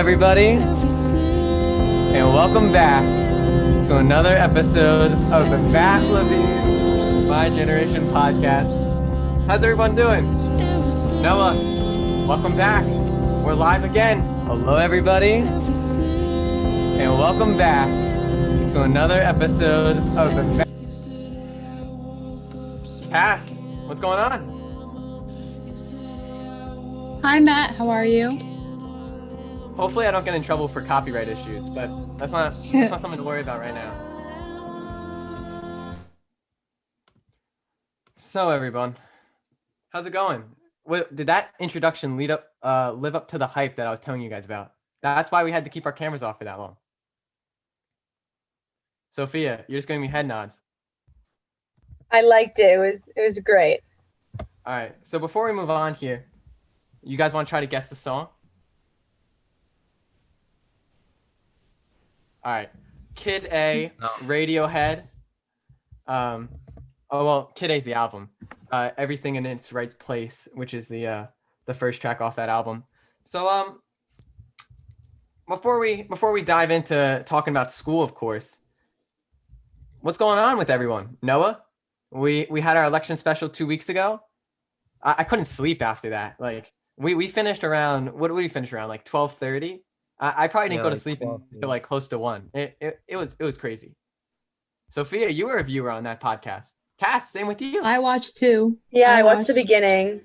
everybody, and welcome back to another episode of the Matt Levine My Generation podcast. How's everyone doing? Noah, welcome back. We're live again. Hello, everybody, and welcome back to another episode of the Cass. What's going on? Hi, Matt. How are you? Hopefully I don't get in trouble for copyright issues, but that's not something to worry about right now. So everyone, how's it going? Did that introduction live up to the hype that I was telling you guys about? That's why we had to keep our cameras off for that long. Sophia, you're just giving me head nods. I liked it. It was great. All right. So before we move on here, you guys want to try to guess the song? All right. Kid A, Radiohead. Kid A's the album. Everything in its right place, which is the first track off that album. So before we dive into talking about school, of course, what's going on with everyone? Noah, we had our election special 2 weeks ago. I couldn't sleep after that. Like we finished around, what did we finish around? Like 12:30. I probably didn't go to sleep until like close to 1. It was crazy. Sophia, you were a viewer on that podcast. Cass, same with you. I watched too. Yeah, I watched the beginning.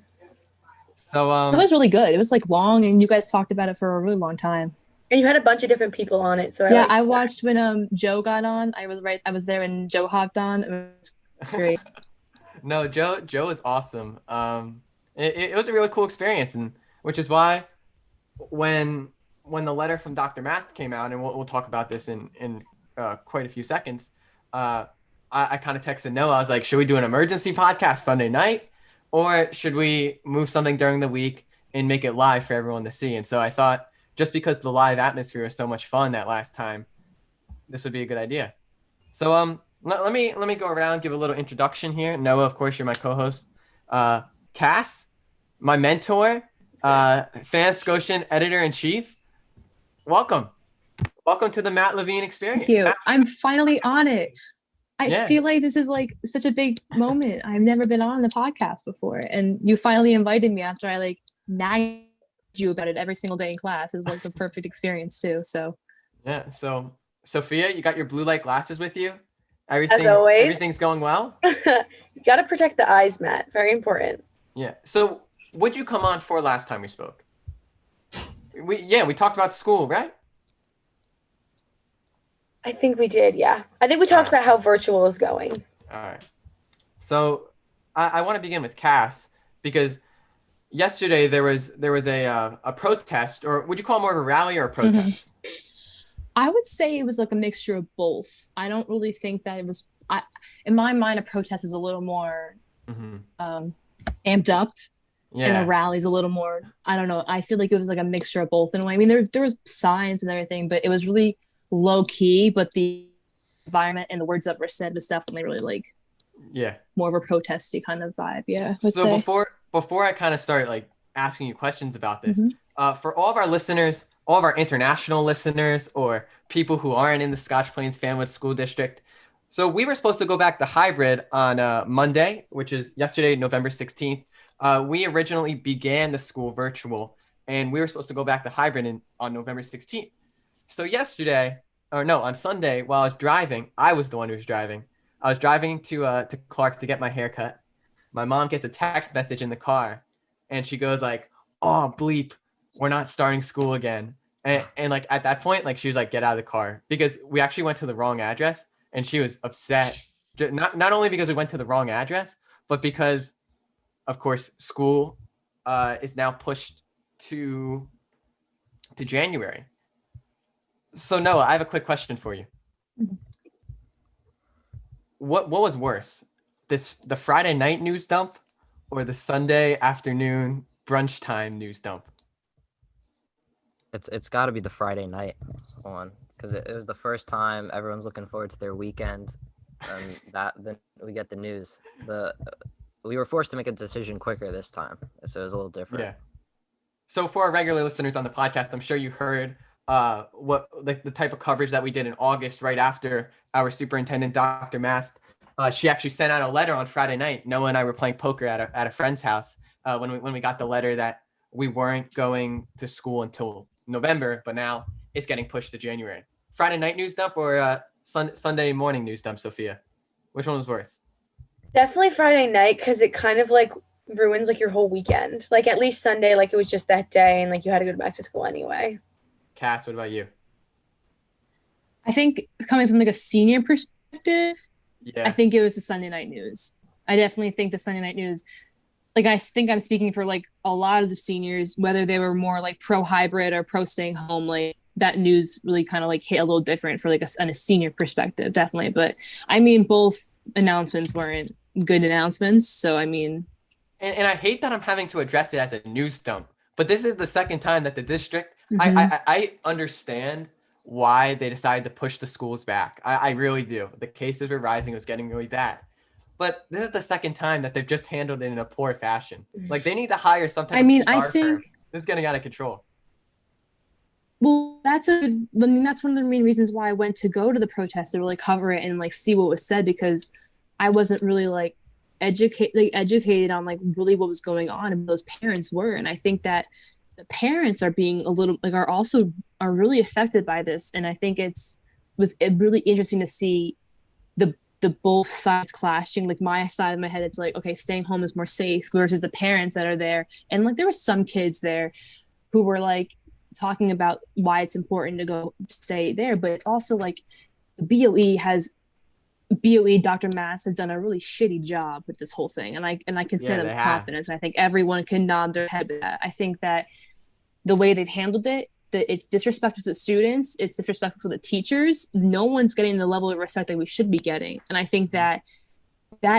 So it was really good. It was like long, and you guys talked about it for a really long time. And you had a bunch of different people on it. So I watched when Joe got on. I was there when Joe hopped on. It was great. No, Joe is awesome. It was a really cool experience, and which is why when the letter from Dr. Math came out, and we'll talk about this in quite a few seconds, I kind of texted Noah. I was like, should we do an emergency podcast Sunday night, or should we move something during the week and make it live for everyone to see? And so I thought, just because the live atmosphere was so much fun that last time, this would be a good idea. So let me go around, give a little introduction here. Noah, of course, you're my co-host. Cass, my mentor, Fan Scotian editor-in-chief. Welcome to the Matt Levine experience. Thank you. I'm finally on it. I feel like this is like such a big moment. I've never been on the podcast before, and you finally invited me after I like nagged you about it every single day in class. It was like the perfect experience too. So yeah. So Sophia, you got your blue light glasses with you. As always. Everything's going well. You got to protect the eyes, Matt. Very important. Yeah. So what'd you come on for last time we spoke? We talked about school, right? I think we did, yeah. I think we talked about how virtual is going. All right. So I want to begin with Cass, because yesterday there was a protest, or would you call it more of a rally or a protest? I would say it was like a mixture of both. I don't really think that it was. In my mind, a protest is a little more amped up, and a rally is a little more. I don't know. I feel like it was like a mixture of both in a way. I mean, there was signs and everything, but it was really low key. But the environment and the words that were said was definitely really like more of a protesty kind of vibe. Yeah. So before I kind of start like asking you questions about this, for all of our listeners, all of our international listeners, or people who aren't in the Scotch Plains Fanwood School District. So we were supposed to go back to hybrid on Monday, which is yesterday, November 16th. We originally began the school virtual, and we were supposed to go back to hybrid on November 16th. So on Sunday, while I was driving, I was the one who was driving. I was driving to Clark to get my haircut. My mom gets a text message in the car, and she goes like, "Oh, bleep, we're not starting school again." And like at that point, like she was like, "Get out of the car," because we actually went to the wrong address, and she was upset. Not only because we went to the wrong address, but because, of course, school is now pushed to January. So Noah, I have a quick question for you. What was worse, the Friday night news dump, or the Sunday afternoon brunch time news dump? It's got to be the Friday night one, because it was the first time everyone's looking forward to their weekend, and then we get the news. We were forced to make a decision quicker this time, so it was a little different. Yeah. So for our regular listeners on the podcast, I'm sure you heard what like the type of coverage that we did in August right after our superintendent, Dr. Mast. She actually sent out a letter on Friday night. Noah and I were playing poker at a friend's house when we got the letter that we weren't going to school until November, but now it's getting pushed to January. Friday night news dump or Sunday morning news dump, Sophia? Which one was worse? Definitely Friday night, because it kind of like ruins like your whole weekend. Like at least Sunday, like it was just that day and like you had to go back to school anyway. Cass, what about you? I think coming from like a senior perspective, Yeah. I think it was the Sunday night news. I definitely think the Sunday night news, like I think I'm speaking for like a lot of the seniors, whether they were more like pro hybrid or pro staying home, like that news really kind of like hit a little different for like on a senior perspective, definitely. But I mean, both announcements weren't good announcements. So I mean, and I hate that I'm having to address it as a news dump, but this is the second time that the district, Mhm. I understand why they decided to push the schools back. I really do. The cases were rising. It was getting really bad. But this is the second time that they've just handled it in a poor fashion. Like they need to hire some type I mean, of PR I firm. think This is getting out of control. well, that's one of the main reasons why I went to go to the protest to really cover it and like see what was said, because I wasn't really like educated on like really what was going on and those parents were. And I think that the parents are being a little like are really affected by this. And I think was really interesting to see the both sides clashing. Like my side of my head, it's like, okay, staying home is more safe versus the parents that are there. And like there were some kids there who were like talking about why it's important to go stay there, but it's also like BOE Dr. Mass has done a really shitty job with this whole thing, and I can say that with confidence. I think everyone can nod their head to that. I think that the way they've handled it, that it's disrespectful to the students, it's disrespectful to the teachers. No one's getting the level of respect that we should be getting, and I think that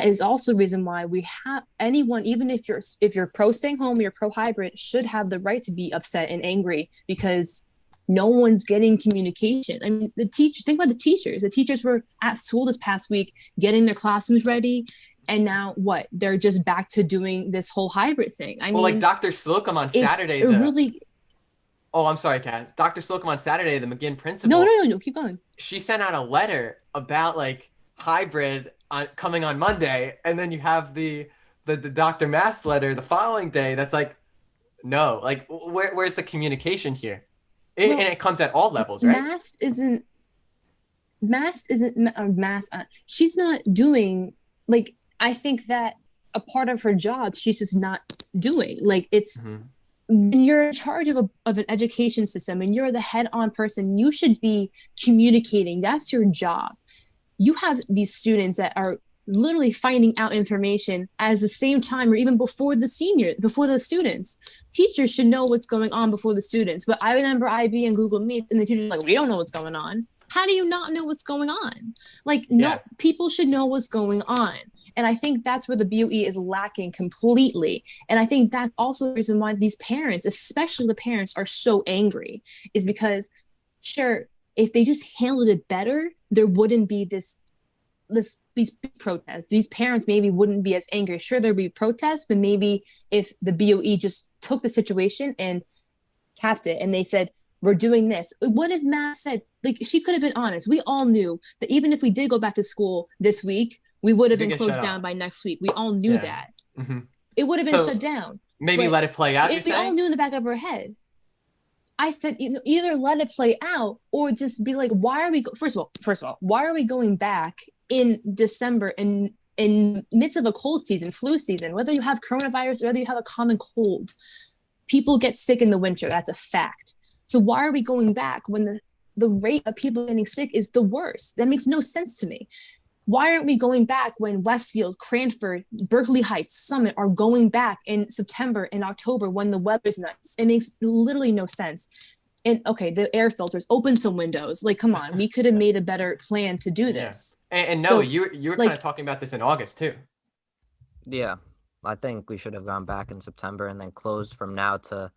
is also the reason why we have anyone, even if you're pro staying home, you're pro hybrid, should have the right to be upset and angry because no one's getting communication. I mean, think about the teachers. The teachers were at school this past week getting their classrooms ready. And now what? They're just back to doing this whole hybrid thing. I mean, like Dr. Slocum on Saturday. Oh, I'm sorry, Cass. Dr. Slocum on Saturday, the McGinn principal. No, keep going. She sent out a letter about like hybrid coming on Monday, and then you have the Dr. Mass letter the following day. That's like, no, like where's the communication here? And it comes at all levels, right? She's not doing, like, I think that a part of her job she's just not doing. Like it's when you're in charge of an education system and you're the head-on person, you should be communicating. That's your job. You have these students that are literally finding out information at the same time or even before the students. Teachers should know what's going on before the students. But I remember IB and Google Meet and the teachers like, we don't know what's going on. How do you not know what's going on? Like, no, people should know what's going on. And I think that's where the BOE is lacking completely. And I think that's also the reason why these parents, especially the parents, are so angry, is because, sure, if they just handled it better, there wouldn't be these protests. These parents maybe wouldn't be as angry. Sure, there'd be protests, but maybe if the BOE just took the situation and capped it and they said, we're doing this. What if Matt said, like, she could have been honest. We all knew that even if we did go back to school this week, we would have been closed down by next week. We all knew that. Mm-hmm. It would have been shut down. Maybe let it play out, we all knew in the back of our head. I said either let it play out or just be like, why are we first of all, why are we going back in December in midst of a cold season, flu season, whether you have coronavirus or whether you have a common cold? People get sick in the winter. That's a fact. So why are we going back when the rate of people getting sick is the worst? That makes no sense to me. Why aren't we going back when Westfield, Cranford, Berkeley Heights, Summit are going back in September and October when the weather's nice? It makes literally no sense. And okay, the air filters, open some windows. Like, come on, we could have made a better plan to do this. And no, you were kind of talking about this in August too. Yeah, I think we should have gone back in September and then closed from now to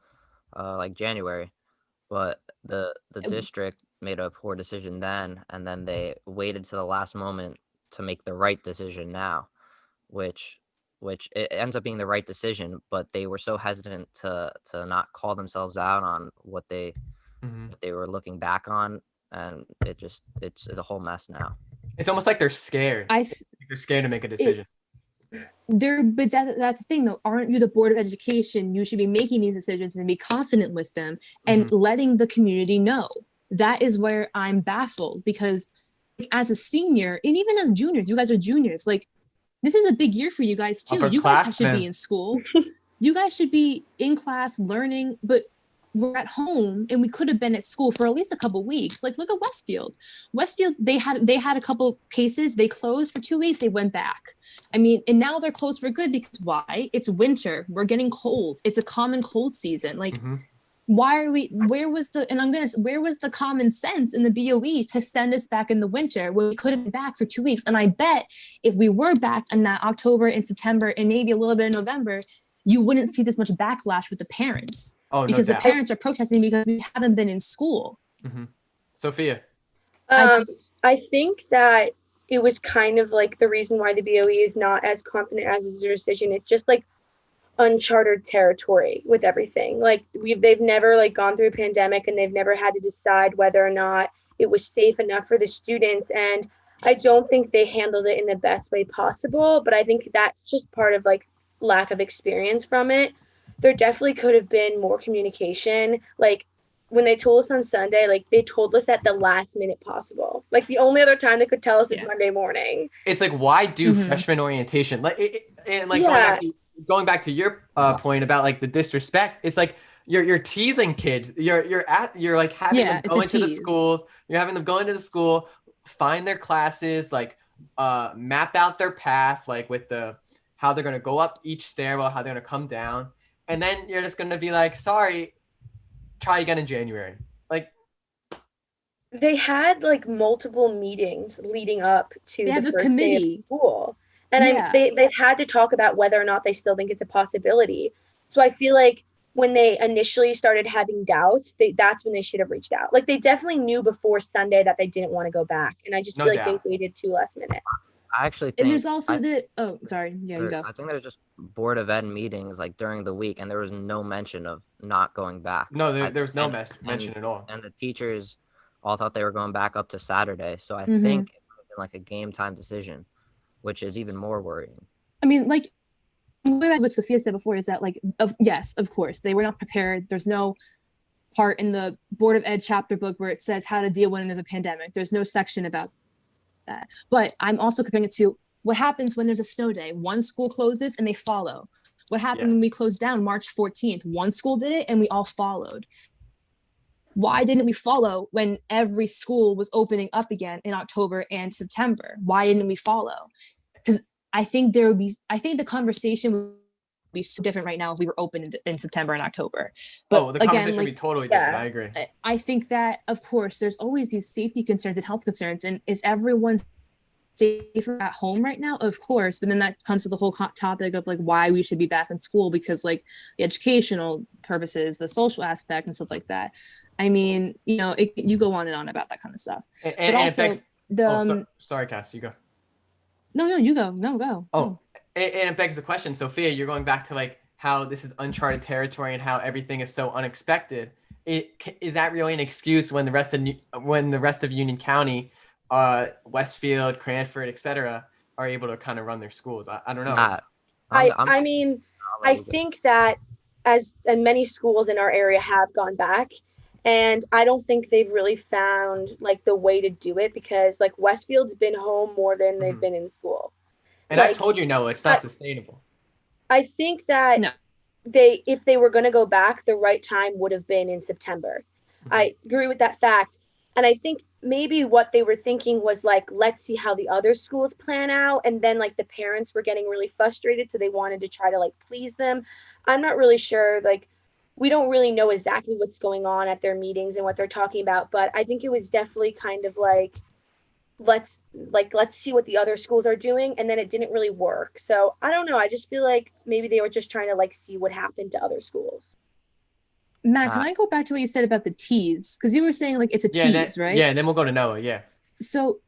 like January. But the district made a poor decision then, and then they waited to the last moment to make the right decision now, which it ends up being the right decision, but they were so hesitant to not call themselves out on what they that they were looking back on, and it's a whole mess now. It's almost like they're scared. They're scared to make a decision. But that's the thing, though. Aren't you the Board of Education? You should be making these decisions and be confident with them and letting the community know. That is where I'm baffled, because as a senior and even as juniors, you guys are juniors. Like, this is a big year for you guys too. You guys should be in school. You guys should be in class learning, but we're at home and we could have been at school for at least a couple weeks. Like, look at Westfield. They had a couple cases. They closed for 2 weeks. They went back. I mean, and now they're closed for good because why? It's winter. We're getting cold. It's a common cold season. Like, why are we? Where was the common sense in the BOE to send us back in the winter when we could have been back for 2 weeks? And I bet if we were back in that October and September and maybe a little bit in November, you wouldn't see this much backlash with the parents. Because the parents are protesting because we haven't been in school. Sophia. I think that it was kind of like the reason why the BOE is not as confident as his decision. It's just like uncharted territory with everything. Like, they've never like gone through a pandemic, and they've never had to decide whether or not it was safe enough for the students. And I don't think they handled it in the best way possible, but I think that's just part of like lack of experience from it. There definitely could have been more communication. Like, when they told us on Sunday, like, they told us at the last minute possible. Like, the only other time they could tell us is Monday morning. It's like, why do freshman orientation? Like, going back to your point about like the disrespect. It's like you're teasing kids. You're like having them go into the schools. You're having them go into the school, find their classes, like map out their path, like with how they're gonna go up each stairwell, how they're gonna come down. And then you're just going to be like, sorry, try again in January. Like, they had like multiple meetings leading up to the first day of school. And they've had to talk about whether or not they still think it's a possibility. So I feel like when they initially started having doubts, that's when they should have reached out. Like, they definitely knew before Sunday that they didn't want to go back. And I just feel like they waited too last minute. I actually think, and there's also you go. I think there's just Board of Ed meetings like during the week, and there was no mention of not going back. No, there was no mention at all. And the teachers all thought they were going back up to Saturday. So I think it would have been like a game time decision, which is even more worrying. I mean, like what Sophia said before is that, like, yes, of course, they were not prepared. There's no part in the Board of Ed chapter book where it says how to deal when there's a pandemic. There's no section about that. But I'm also comparing it to what happens when there's a snow day. One school closes and they follow. What happened when we closed down March 14th? One school did it and we all followed. Why didn't we follow when every school was opening up again in October and September? Why didn't we follow? Because I think the conversation would be so different right now if we were open in September and October. But the conversation would be totally different. I agree. I think that, of course, there's always these safety concerns and health concerns. And is everyone safer at home right now? Of course. But then that comes to the whole topic of like why we should be back in school, because like the educational purposes, the social aspect and stuff like that. I mean, you go on and on about that kind of stuff. And also, sorry, Cass, you go. No, you go. No, go. Oh, and it begs the question, Sophia, you're going back to like how this is uncharted territory and how everything is so unexpected. Is that really an excuse when the rest of Union County, Westfield, Cranford, etc., are able to kind of run their schools? I don't know. I mean, I think that as many schools in our area have gone back, and I don't think they've really found like the way to do it, because like Westfield's been home more than they've been in school. And I've told you, no, it's not sustainable. I think that if they were going to go back, the right time would have been in September. I agree with that fact. And I think maybe what they were thinking was like, let's see how the other schools plan out. And then like the parents were getting really frustrated, so they wanted to try to like please them. I'm not really sure. Like, we don't really know exactly what's going on at their meetings and what they're talking about, but I think it was definitely kind of like, let's see what the other schools are doing, and then it didn't really work. So I don't know. I just feel like maybe they were just trying to like see what happened to other schools. Matt, can I go back to what you said about the teas? Because you were saying like it's a tease, right? Yeah, and then we'll go to Noah. Yeah. So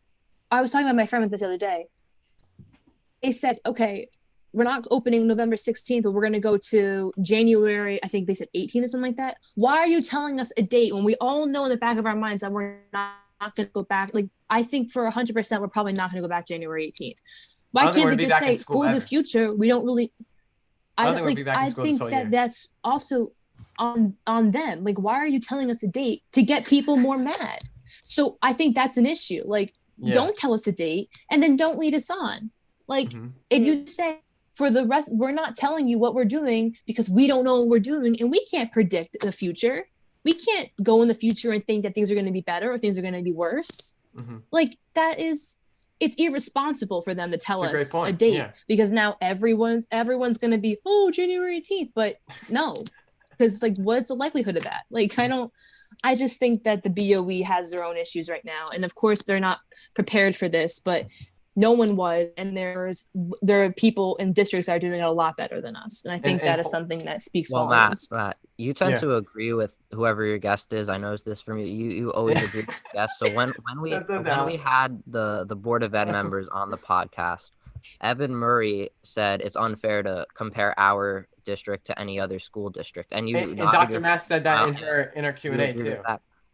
I was talking about my friend with this the other day. They said, okay, we're not opening November 16th, but we're going to go to January, I think they said 18th or something like that. Why are you telling us a date when we all know in the back of our minds that we're not going to go back? Like, I think for 100%, we're probably not going to go back January 18th. Why can't they just say for the future, we don't really, I think that that's also on them. Like, why are you telling us a date to get people more mad? So I think that's an issue. Like, don't tell us a date and then don't lead us on. Like, if you say for the rest, we're not telling you what we're doing because we don't know what we're doing and we can't predict the future. We can't go in the future and think that things are going to be better or things are going to be worse. Like, it's irresponsible for them to tell us a date because now everyone's going to be, oh, January 18th. But no, because like, what's the likelihood of that? Like, I just think that the BOE has their own issues right now. And of course they're not prepared for this, but no one was, and there are people in districts that are doing it a lot better than us, and I think that is something that speaks volumes. Matt, you tend to agree with whoever your guest is. I noticed this from you. You always agree with guests. So when we had the Board of Ed members on the podcast, Evan Murray said it's unfair to compare our district to any other school district, and Dr. Mass said that in her Q&A too.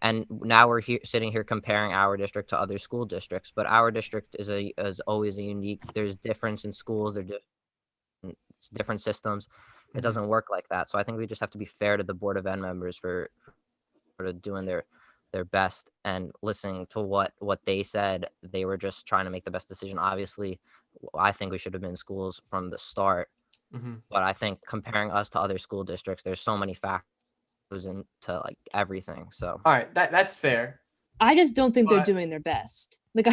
And now we're sitting here comparing our district to other school districts, but our district is always a unique. There's difference in schools. There's different systems. It doesn't work like that. So I think we just have to be fair to the Board of Ed members for doing their best and listening to what they said. They were just trying to make the best decision. Obviously, I think we should have been in schools from the start. But I think comparing us to other school districts, there's so many factors into like everything. So all right, that's fair. I just don't think they're doing their best. Like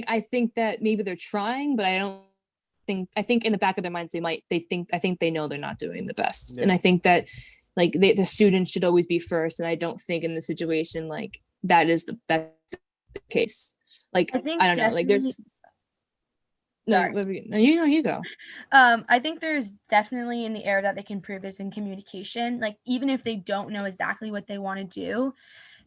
I think that maybe they're trying, but I think in the back of their minds I think they know they're not doing the best. And I think that like the students should always be first, and I don't think in the situation like that's the case. Like, I don't know, like there's you go. I think there's definitely in the area that they can improve is in communication. Like, even if they don't know exactly what they want to do,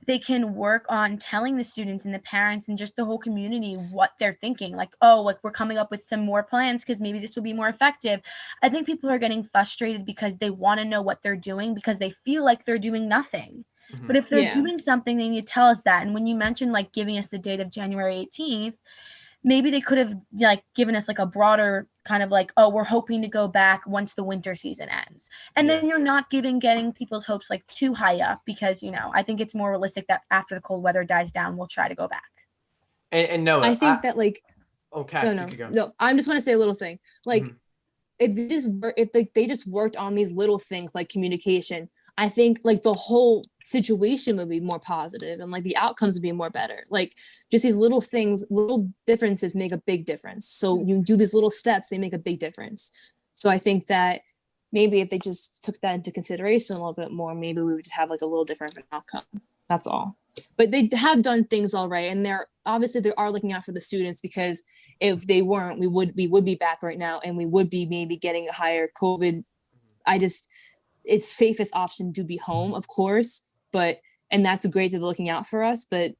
they can work on telling the students and the parents and just the whole community what they're thinking. Like, oh, like we're coming up with some more plans because maybe this will be more effective. I think people are getting frustrated because they want to know what they're doing because they feel like they're doing nothing. But if they're doing something, they need to tell us that. And when you mentioned like giving us the date of January 18th, maybe they could have like given us like a broader kind of like, oh, we're hoping to go back once the winter season ends. And then you're not getting people's hopes like too high up because, I think it's more realistic that after the cold weather dies down, we'll try to go back. And no, I think that like, no, I just want to say a little thing. Like if they just worked on these little things like communication, I think like the whole situation would be more positive and like the outcomes would be more better. Like just these little things, little differences make a big difference. So you do these little steps, they make a big difference. So I think that maybe if they just took that into consideration a little bit more, maybe we would just have like a little different outcome. That's all. But they have done things all right. And they are looking out for the students, because if they weren't, we would be back right now and we would be maybe getting a higher COVID. It's safest option to be home, of course, and that's great that they're looking out for us, but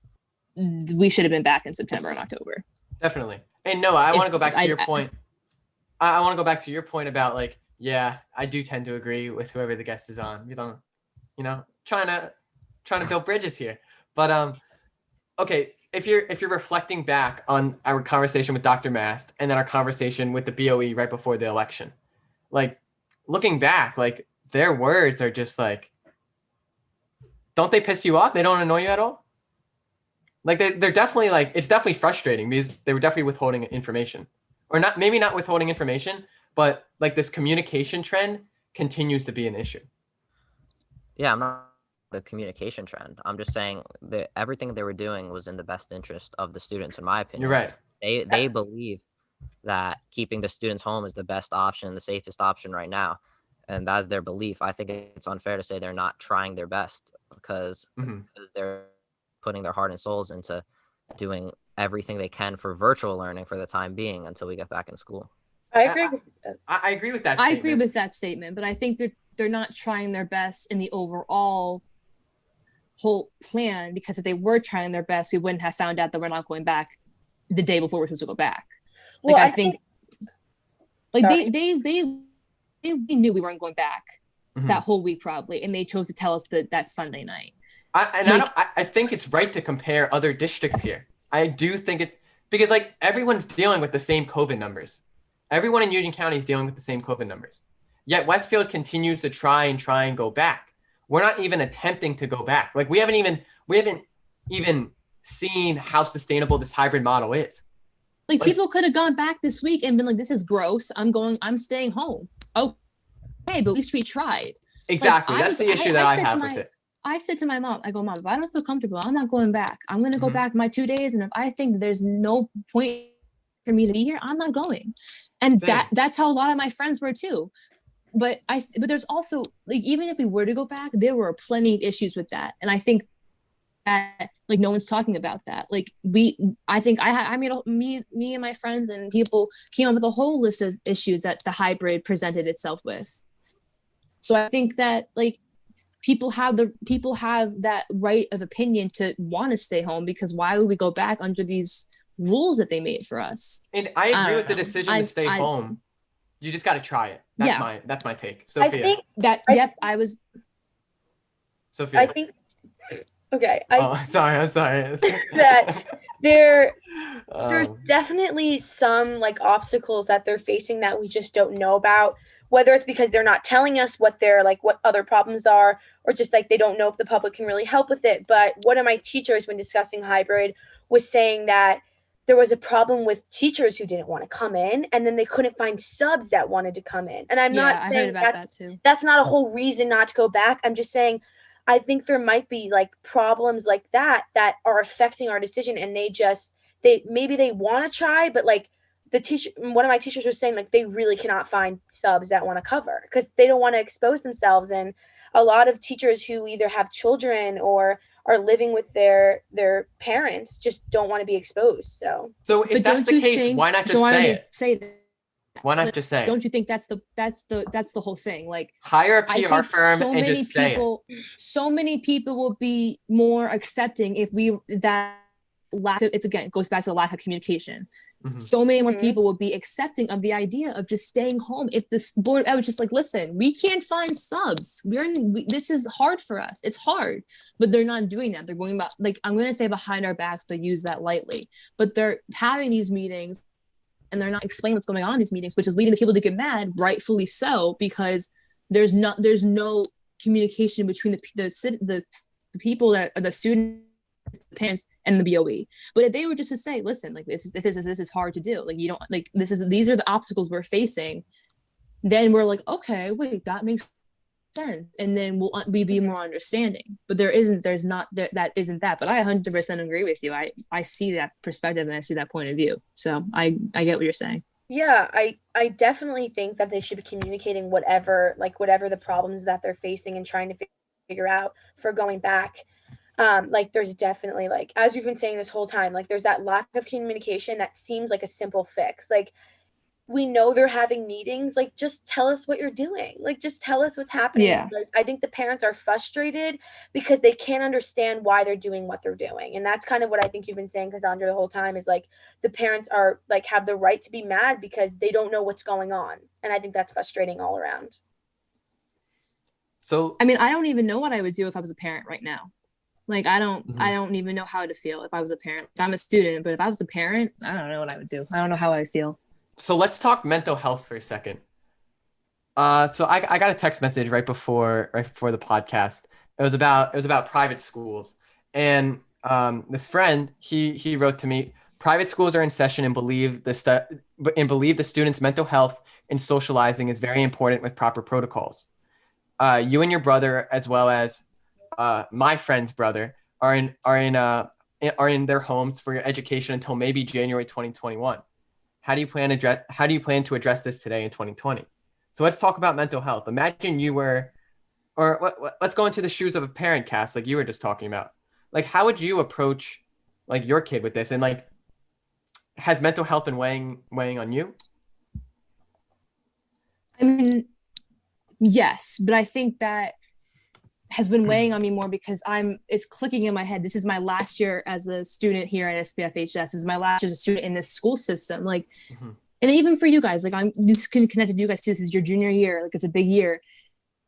we should have been back in September and October. Definitely. And no, I want to go back to your point. I want to go back to your point about like, yeah, I do tend to agree with whoever the guest is on. Trying to build bridges here. But okay, if you're reflecting back on our conversation with Dr. Mast and then our conversation with the BOE right before the election, like looking back, like their words are just like, don't they piss you off? They don't annoy you at all? Like they're definitely like, it's definitely frustrating because they were definitely withholding information, or not, maybe not withholding information, but like this communication trend continues to be an issue. Yeah, I'm not the communication trend. I'm just saying that everything they were doing was in the best interest of the students, in my opinion. You're right. They believe that keeping the students home is the best option, the safest option right now. And that's their belief. I think it's unfair to say they're not trying their best because they're putting their heart and souls into doing everything they can for virtual learning for the time being until we get back in school. I agree with that. I agree with that statement. I agree with that statement, but I think they're not trying their best in the overall whole plan, because if they were trying their best, we wouldn't have found out that we're not going back the day before we're supposed to go back. Like, well, I think Like they knew we weren't going back that whole week probably, and they chose to tell us that Sunday night. I think it's right to compare other districts here. I do think it, because like everyone's dealing with the same COVID numbers. Everyone in Union County is dealing with the same COVID numbers. Yet Westfield continues to try and go back. We're not even attempting to go back. Like we haven't even seen how sustainable this hybrid model is. Like people could have gone back this week and been like, this is gross. I'm staying home. Okay, but at least we tried. Exactly. That's the issue that I have with it. I said to my mom, I go, Mom, if I don't feel comfortable, I'm not going back. I'm going to go back my 2 days. And if I think there's no point for me to be here, I'm not going. And that's how a lot of my friends were too. But there's also, like, even if we were to go back, there were plenty of issues with that. And I think that, like, no one's talking about that. Like, me and my friends and people came up with a whole list of issues that the hybrid presented itself with. So I think that, like, people have that right of opinion to want to stay home, because why would we go back under these rules that they made for us? And I agree with the decision to stay home. You just got to try it. That's my take. Sophia. I think Sophia. I think, okay. I'm sorry. That there's definitely some like obstacles that they're facing that we just don't know about, whether it's because they're not telling us what other problems are, or just like they don't know if the public can really help with it. But one of my teachers, when discussing hybrid, was saying that there was a problem with teachers who didn't want to come in, and then they couldn't find subs that wanted to come in. And I'm not saying I heard about that too. That's not a whole reason not to go back. I'm just saying I think there might be like problems like that are affecting our decision, and maybe they want to try, but like one of my teachers was saying, like, they really cannot find subs that want to cover because they don't want to expose themselves. And a lot of teachers who either have children or are living with their parents just don't want to be exposed. So if that's the case, why not just say it? Why not just say it? Don't you think that's the whole thing? Like, hire a PR firm and just say it. So many people will be more accepting if it goes back to the lack of communication. So many more people will be accepting of the idea of just staying home. If this board, I was just like, listen, we can't find subs. This is hard for us. It's hard, but they're not doing that. They're going about, like, I'm going to say behind our backs, but use that lightly. But they're having these meetings and they're not explaining what's going on in these meetings, which is leading the people to get mad, rightfully so, because there's no communication between the people that are the students, the parents, and the BOE. But if they were just to say, listen, like, this is hard to do, like, you don't, like, these are the obstacles we're facing, then we're like, okay, wait, that makes sense, and then we'll be more understanding. But that isn't that. But I 100% agree with you. I see that perspective and I see that point of view. So I get what you're saying. Yeah, I definitely think that they should be communicating whatever the problems that they're facing and trying to figure out for going back. Like, there's definitely, like, as you've been saying this whole time, like, there's that lack of communication that seems like a simple fix. Like, we know they're having meetings, like, just tell us what you're doing, like, just tell us what's happening. Yeah. Because I think the parents are frustrated because they can't understand why they're doing what they're doing. And that's kind of what I think you've been saying, Cassandra, the whole time, is like, the parents are like, have the right to be mad because they don't know what's going on. And I think that's frustrating all around. So I mean, I don't even know what I would do if I was a parent right now. Like, I don't even know how to feel if I was a parent. I'm a student, but if I was a parent, I don't know what I would do. I don't know how I feel. So let's talk mental health for a second. So I got a text message right before the podcast. It was about private schools, and this friend he wrote to me: private schools are in session and believe the students' mental health and socializing is very important with proper protocols. You and your brother, as well as my friend's brother, are in their homes for your education until maybe January 2021. How do you plan to address this today in 2020? So let's talk about mental health. Imagine you were, let's go into the shoes of a parent, Cass, like you were just talking about. Like, how would you approach, like, your kid with this? And, like, has mental health been weighing on you? I mean, yes, but I think that has been weighing on me more because it's clicking in my head. This is my last year as a student here at SPFHS. This is my last year as a student in this school system. Like, and even for you guys, like this can connect to you guys too. This is your junior year, like it's a big year.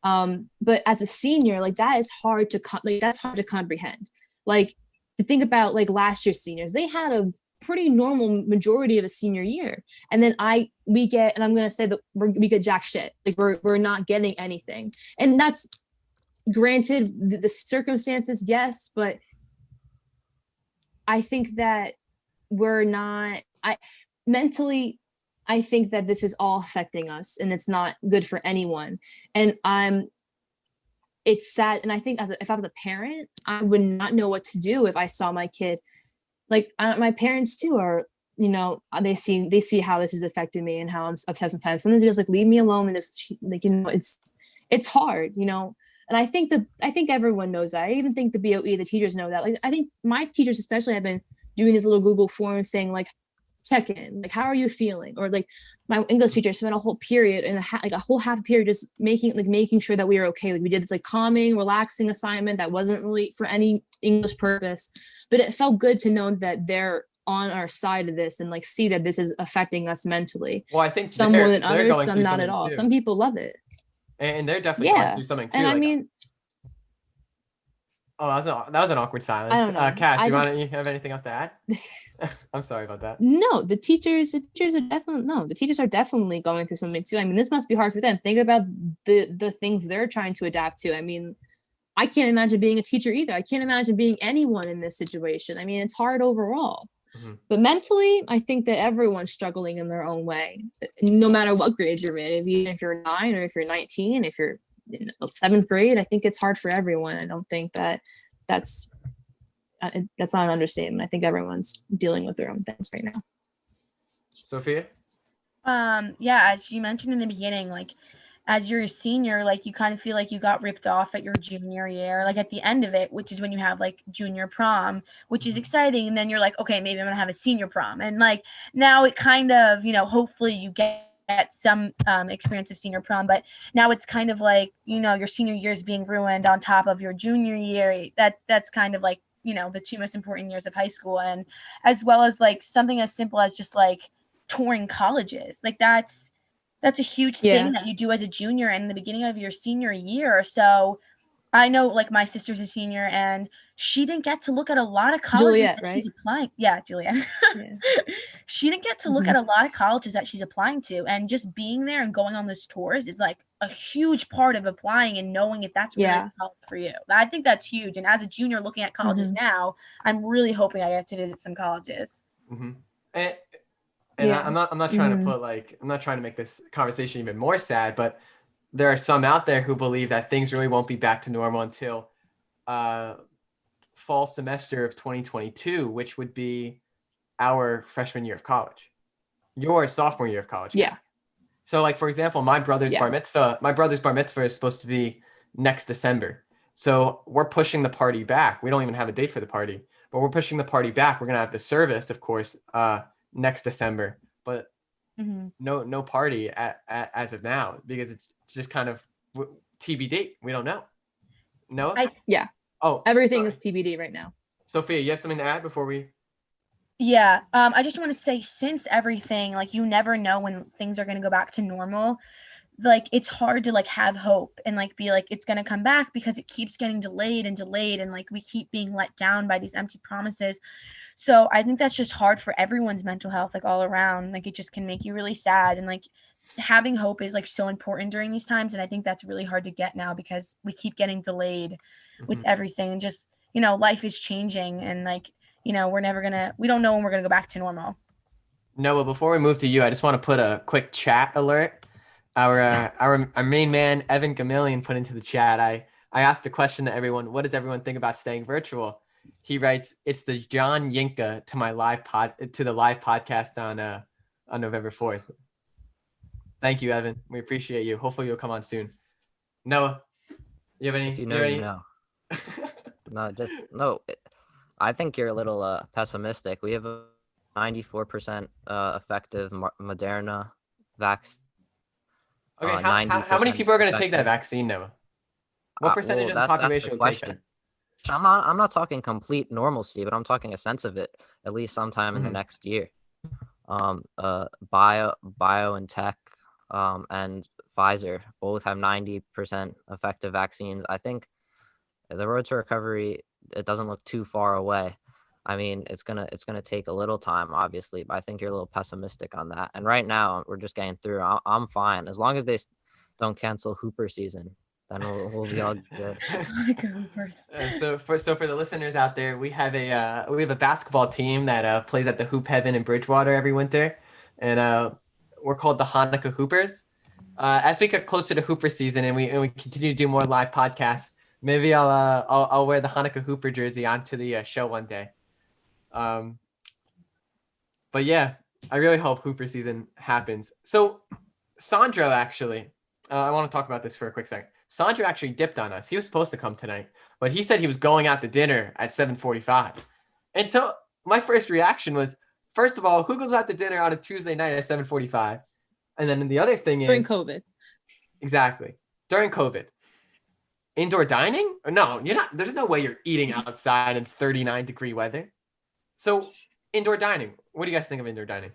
But as a senior, like that is hard to that's hard to comprehend. Like to think about like last year's seniors, they had a pretty normal majority of a senior year, and then we get, and I'm gonna say that we get jack shit. Like we're not getting anything, and that's granted the circumstances, yes, but I think that we're not. Mentally, I think that this is all affecting us, and it's not good for anyone. And it's sad, and I think if I was a parent, I would not know what to do if I saw my kid. Like my parents too are, they see how this is affecting me and how I'm upset sometimes. Sometimes they're just like, leave me alone, and just like, it's hard, And I think everyone knows that. I even think the BOE, the teachers know that. Like I think my teachers especially have been doing these little Google forms saying like, check in, like, how are you feeling? Or like my English teacher spent a whole period and like a whole half period just making sure that we were okay. Like we did this like calming, relaxing assignment that wasn't really for any English purpose, but it felt good to know that they're on our side of this and like see that this is affecting us mentally. Well, I think some more than others, some not at all. Some people love it. And they're definitely going through something too. And like, I mean, oh, that was an awkward silence. I don't know. Cass, you have anything else to add? I'm sorry about that. No, the teachers are definitely going through something too. I mean, this must be hard for them. Think about the things they're trying to adapt to. I mean, I can't imagine being a teacher either. I can't imagine being anyone in this situation. I mean, it's hard overall. Mm-hmm. But mentally, I think that everyone's struggling in their own way, no matter what grade you're in. Even if you're 9 or if you're 19, if you're in 7th grade, I think it's hard for everyone. I don't think that's not an understatement. I think everyone's dealing with their own things right now. Sophia? Yeah, as you mentioned in the beginning, like as you're a senior, like you kind of feel like you got ripped off at your junior year, like at the end of it, which is when you have like junior prom, which is exciting. And then you're like, okay, maybe I'm gonna have a senior prom. And like now it kind of, hopefully you get some experience of senior prom, but now it's kind of like, your senior year is being ruined on top of your junior year. That's kind of like, the 2 most important years of high school. And as well as like something as simple as just like touring colleges, like that's a huge thing that you do as a junior and in the beginning of your senior year. So I know like my sister's a senior and she didn't get to look at a lot of colleges Juliet, that right? she's applying. Yeah, Juliet. Yeah. She didn't get to look at a lot of colleges that she's applying to, and just being there and going on those tours is like a huge part of applying and knowing if that's really college for you. I think that's huge. And as a junior looking at colleges now, I'm really hoping I get to visit some colleges. Mm-hmm. And I'm not trying to put I'm not trying to make this conversation even more sad, but there are some out there who believe that things really won't be back to normal until fall semester of 2022, which would be our freshman year of college, your sophomore year of college. Yeah. So like, for example, my brother's bar mitzvah is supposed to be next December. So we're pushing the party back. We don't even have a date for the party, but we're pushing the party back. We're going to have the service, of course, next December, but no party as of now, because it's just kind of TBD. We don't know. No? Everything is TBD right now. Sophia, you have something to add before we... Yeah, I just want to say, since everything, like, you never know when things are going to go back to normal, like, it's hard to, like, have hope and, like, be like, it's going to come back, because it keeps getting delayed, and, like, we keep being let down by these empty promises. So I think that's just hard for everyone's mental health, like, all around. Like, it just can make you really sad, and, like, having hope is, like, so important during these times, and I think that's really hard to get now, because we keep getting delayed with everything, and just, life is changing, and, like, we don't know when we're going to go back to normal. Noah, before we move to you, I just want to put a quick chat alert. Our main man, Evan Gamillion, put into the chat. I asked a question to everyone. What does everyone think about staying virtual? He writes, it's the John Yinka to the live podcast on November 4th. Thank you, Evan. We appreciate you. Hopefully you'll come on soon. Noah, you have any? If you know. No. I think you're a little pessimistic. We have a 94% effective Moderna vaccine. Okay, how many people are going to take that vaccine, Noah? What percentage of the population will take that? I'm not talking complete normalcy, but I'm talking a sense of it, at least sometime in the next year. BioNTech, and Pfizer both have 90% effective vaccines. I think the road to recovery, it doesn't look too far away. I mean, it's gonna take a little time, obviously, but I think you're a little pessimistic on that. And right now, we're just getting through. I'm fine as long as they don't cancel Hooper season. Then we'll be all good. So for the listeners out there, we have a basketball team that plays at the Hoop Heaven in Bridgewater every winter, and we're called the Hanukkah Hoopers. As we get closer to Hooper season and we continue to do more live podcasts, maybe I'll wear the Hanukkah Hooper jersey onto the show one day. But yeah, I really hope Hooper season happens. So Sandro, actually, I want to talk about this for a quick second. Sandro actually dipped on us. He was supposed to come tonight, but he said he was going out to dinner at 7:45. And so my first reaction was, first of all, who goes out to dinner on a Tuesday night at 7:45? And then the other thing is during COVID. Exactly. During COVID. Indoor dining? No, you're not. There's no way you're eating outside in 39-degree weather. So indoor dining. What do you guys think of indoor dining?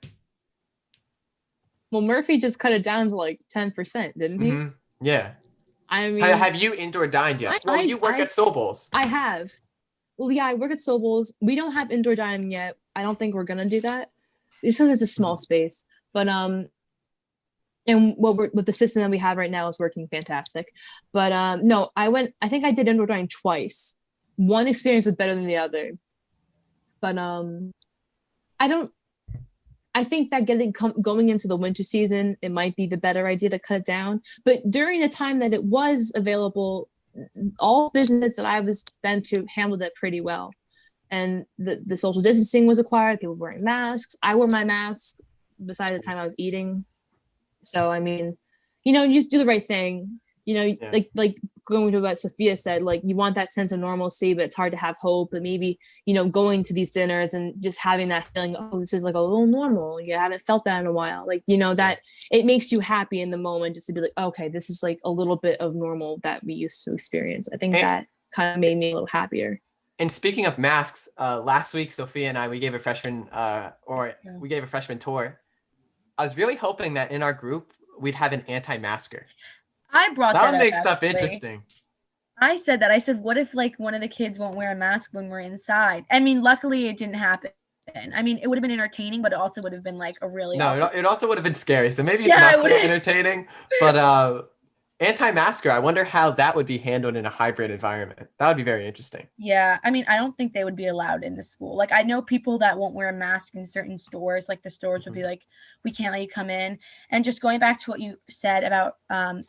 Well, Murphy just cut it down to like 10%, didn't he? Mm-hmm. Yeah. I mean, have you indoor dined yet? You work at Sobel's. I have. Well, yeah, I work at Sobel's. We don't have indoor dining yet. I don't think we're gonna do that. Just because it's a small space. But and with the system that we have right now is working fantastic. But no, I think I did indoor dining twice. One experience was better than the other. But I think that going into the winter season, it might be the better idea to cut it down. But during the time that it was available, all businesses that I was been to handled it pretty well. And the social distancing was required, people wearing masks. I wore my mask besides the time I was eating. So, I mean, you just do the right thing. Like going to what Sophia said, like you want that sense of normalcy, but it's hard to have hope. But maybe, going to these dinners and just having that feeling, oh, this is like a little normal. You haven't felt that in a while. Like, that it makes you happy in the moment just to be like, okay, this is like a little bit of normal that we used to experience. I think that kind of made me a little happier. And speaking of masks, last week, Sophia and I, we gave a freshman tour. I was really hoping that in our group, we'd have an anti-masker. I brought that would up, make stuff interesting. I said that. I said, what if like one of the kids won't wear a mask when we're inside? I mean, luckily it didn't happen. I mean, it would have been entertaining, but it also would have been like a really it also would have been scary. So maybe it's not quite entertaining, but anti-masker, I wonder how that would be handled in a hybrid environment. That would be very interesting. Yeah, I mean, I don't think they would be allowed in the school. Like, I know people that won't wear a mask in certain stores. Like, the stores would be like, we can't let you come in. And just going back to what you said about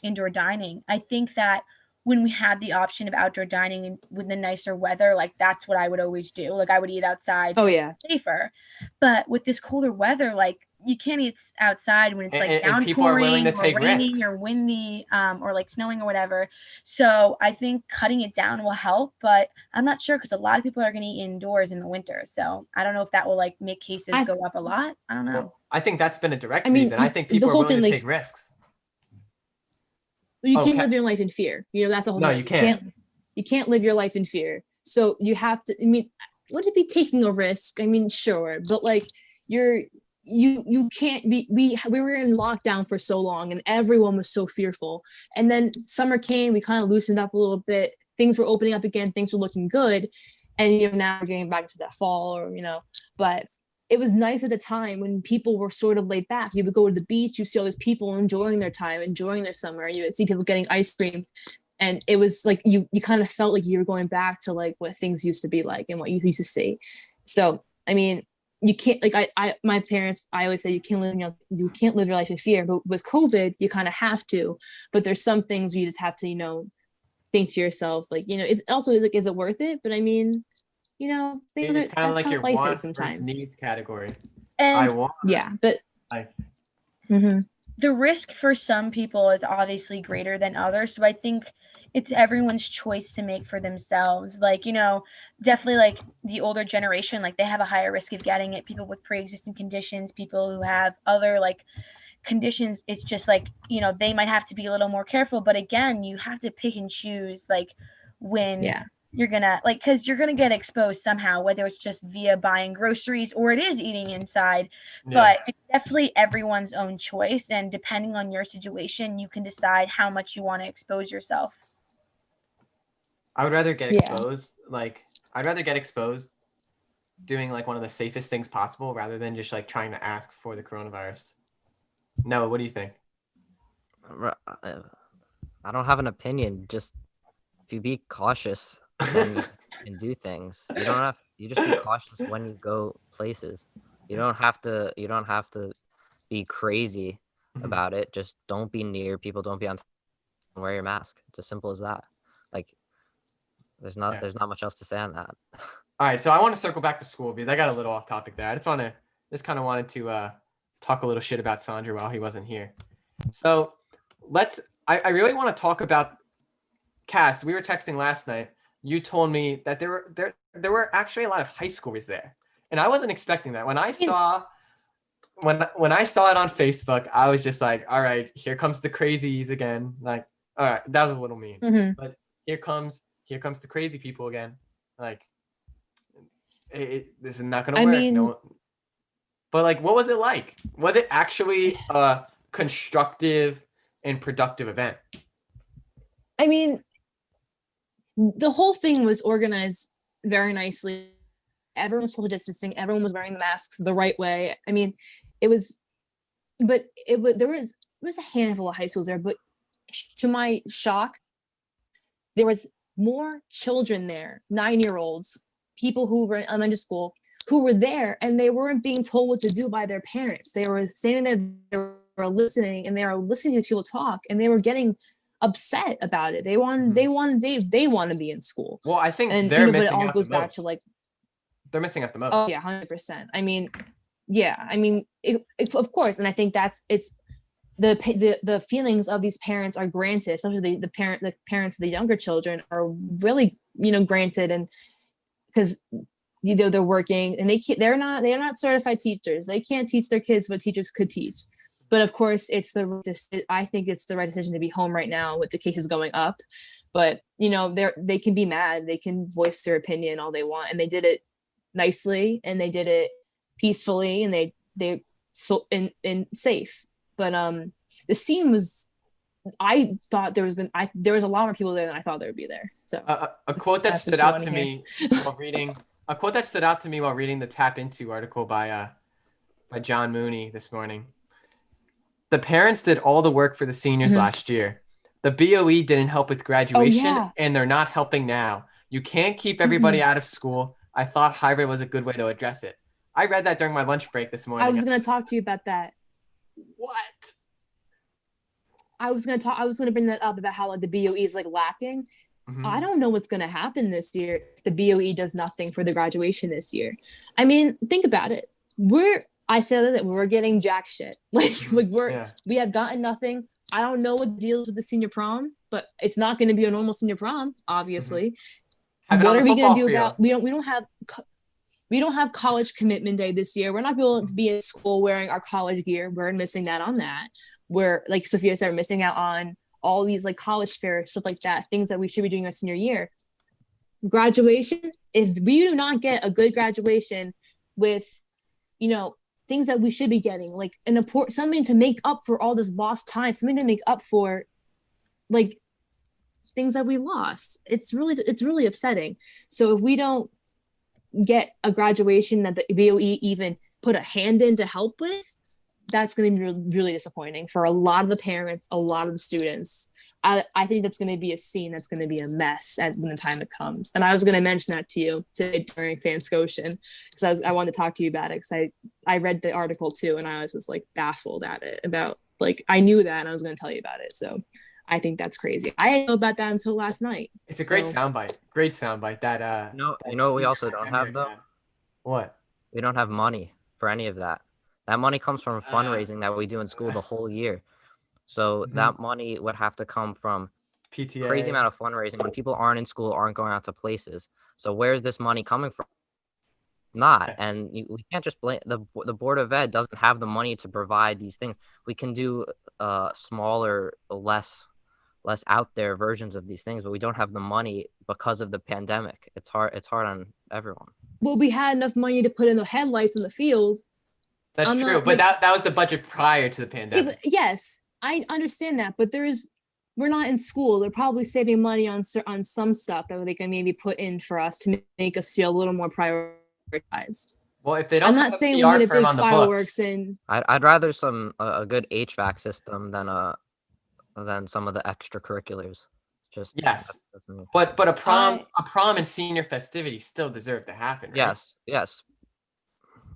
indoor dining, I think that when we had the option of outdoor dining with the nicer weather, like, that's what I would always do. Like, I would eat outside. Oh, yeah. Safer. But with this colder weather, like, you can't eat outside when it's like downpouring people are willing to take or raining risks. or windy or like snowing or whatever. So I think cutting it down will help, but I'm not sure because a lot of people are going to eat indoors in the winter. So I don't know if that will like make cases go up a lot. I don't know. Well, I think that's been a direct reason. I think people are willing to take risks. You can't live your life in fear. That's a whole. No, you can't. You can't live your life in fear. So you have to. I mean, would it be taking a risk? I mean, sure, but like you can't be. We were in lockdown for so long, and everyone was so fearful. And then summer came. We kind of loosened up a little bit. Things were opening up again. Things were looking good, and now we're getting back to that fall, or But it was nice at the time when people were sort of laid back. You would go to the beach. You see all these people enjoying their time, enjoying their summer. You would see people getting ice cream. And it was like you kind of felt like you were going back to like what things used to be like and what you used to see. So, I mean, you can't my parents, I always say you can't live your life in fear. But with COVID, you kind of have to. But there's some things where you just have to, think to yourself, like, it's also like, is it worth it? But I mean, things it's kind of like your wants versus needs category. And the risk for some people is obviously greater than others. So I think it's everyone's choice to make for themselves. Like, definitely like the older generation, like they have a higher risk of getting it. People with pre-existing conditions, people who have other like conditions, it's just like, they might have to be a little more careful. But again, you have to pick and choose like when you're gonna like, because you're gonna get exposed somehow, whether it's just via buying groceries or it is eating inside. But it's definitely everyone's own choice, and depending on your situation, you can decide how much you want to expose yourself. I would rather get exposed. Like, I'd rather get exposed doing like one of the safest things possible rather than just like trying to ask for the coronavirus. No, what do you think? I don't have an opinion. Just if you be cautious, then you can do things. You just be cautious when you go places. You don't have to be crazy about it. Just don't be near people. Don't be on. Wear your mask. It's as simple as that. Like, there's not much else to say on that. All right, so I want to circle back to school because I got a little off topic there. I just kind of wanted to talk a little shit about Sandra while he wasn't here. So I really want to talk about Cass. We were texting last night. You told me that there were actually a lot of high schoolers there, and I wasn't expecting that. When I saw it on Facebook, I was just like, all right, here comes the crazies again. Like, all right, that was a little mean, but here comes the crazy people again. Like, this is not gonna work. No, but like, what was it like? Was it actually a constructive and productive event? I mean, the whole thing was organized very nicely. Everyone was social distancing. Everyone was wearing the masks the right way. I mean, there was a handful of high schools there, but to my shock, there was more children there, 9-year-olds, people who were in elementary school, who were there, and they weren't being told what to do by their parents. They were standing there, they were listening, and they were listening to these people talk, and they were getting upset about it. They want to be in school. Well, I think and they're but missing it all out goes the back most. to like, they're missing out the most. Oh yeah, 100%. I mean, yeah, I mean, of course, and I think it's the feelings of these parents are granted, especially the parents of the younger children are really granted, and because they're working and they're not certified teachers. They can't teach their kids what teachers could teach. But of course, I think it's the right decision to be home right now with the cases going up. But they can be mad, they can voice their opinion all they want, and they did it nicely and they did it peacefully, and they so and safe. But the scene was, I thought there was a lot more people there than I thought there would be there. So a quote that stood out to me while reading the Tap Into article by John Mooney this morning. The parents did all the work for the seniors last year. The BOE didn't help with graduation, and they're not helping now. You can't keep everybody out of school. I thought hybrid was a good way to address it. I read that during my lunch break this morning. I was going to talk to you about that. What? I was going to bring that up about how like the BOE is like lacking. I don't know what's going to happen this year if the BOE does nothing for the graduation this year. I mean, think about it. I said that we're getting jack shit. We have gotten nothing. I don't know what the deal is with the senior prom, but it's not going to be a normal senior prom, obviously. What are we going to do about? We don't have college commitment day this year. We're not going to be in school wearing our college gear. We're missing that on that. We're, like Sophia said, we're missing out on all these like college fairs, stuff like that, things that we should be doing our senior year. Graduation, if we do not get a good graduation with, things that we should be getting, like something to make up for all this lost time, something to make up for like things that we lost. It's really upsetting. So if we don't get a graduation that the BOE even put a hand in to help with, that's going to be really disappointing for a lot of the parents, a lot of the students. I think that's going to be a scene that's going to be a mess when the time it comes. And I was going to mention that to you today during Fanscotian, because I wanted to talk to you about it, because I read the article too, and I was just like baffled at it about, like, I knew that and I was going to tell you about it. So I think that's crazy. I didn't know about that until last night. It's a great soundbite. Great soundbite. That you know what we also don't have though? What? We don't have money for any of that. That money comes from fundraising that we do in school the whole year. So that money would have to come from PTA. Crazy amount of fundraising when people aren't in school, aren't going out to places. So where's this money coming from? Not. And we can't just blame the Board of Ed doesn't have the money to provide these things. We can do smaller, less less out there versions of these things, but we don't have the money because of the pandemic. It's hard on everyone. Well, we had enough money to put in the headlights in the field. That's true, but that was the budget prior to the pandemic. Yes, I understand that, but we're not in school. They're probably saving money on some stuff that they can maybe put in for us to make us feel a little more prioritized. Well, if they don't, I'm not saying we need a big fireworks and. I'd rather a good HVAC system than some of the extracurriculars. Just yes, but a prom and senior festivities still deserve to happen. Right? Yes,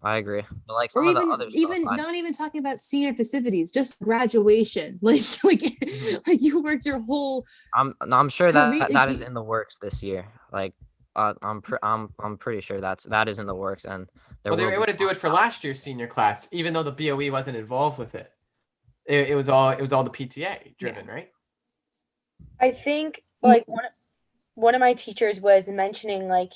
I agree. But like or not even talking about senior festivities, just graduation. Like you work your whole. I'm sure that is in the works this year. Like I'm pretty sure that is in the works, and they were able to do it for last year's senior class, even though the BOE wasn't involved with it. It was all the PTA driven, right? I think like one of my teachers was mentioning like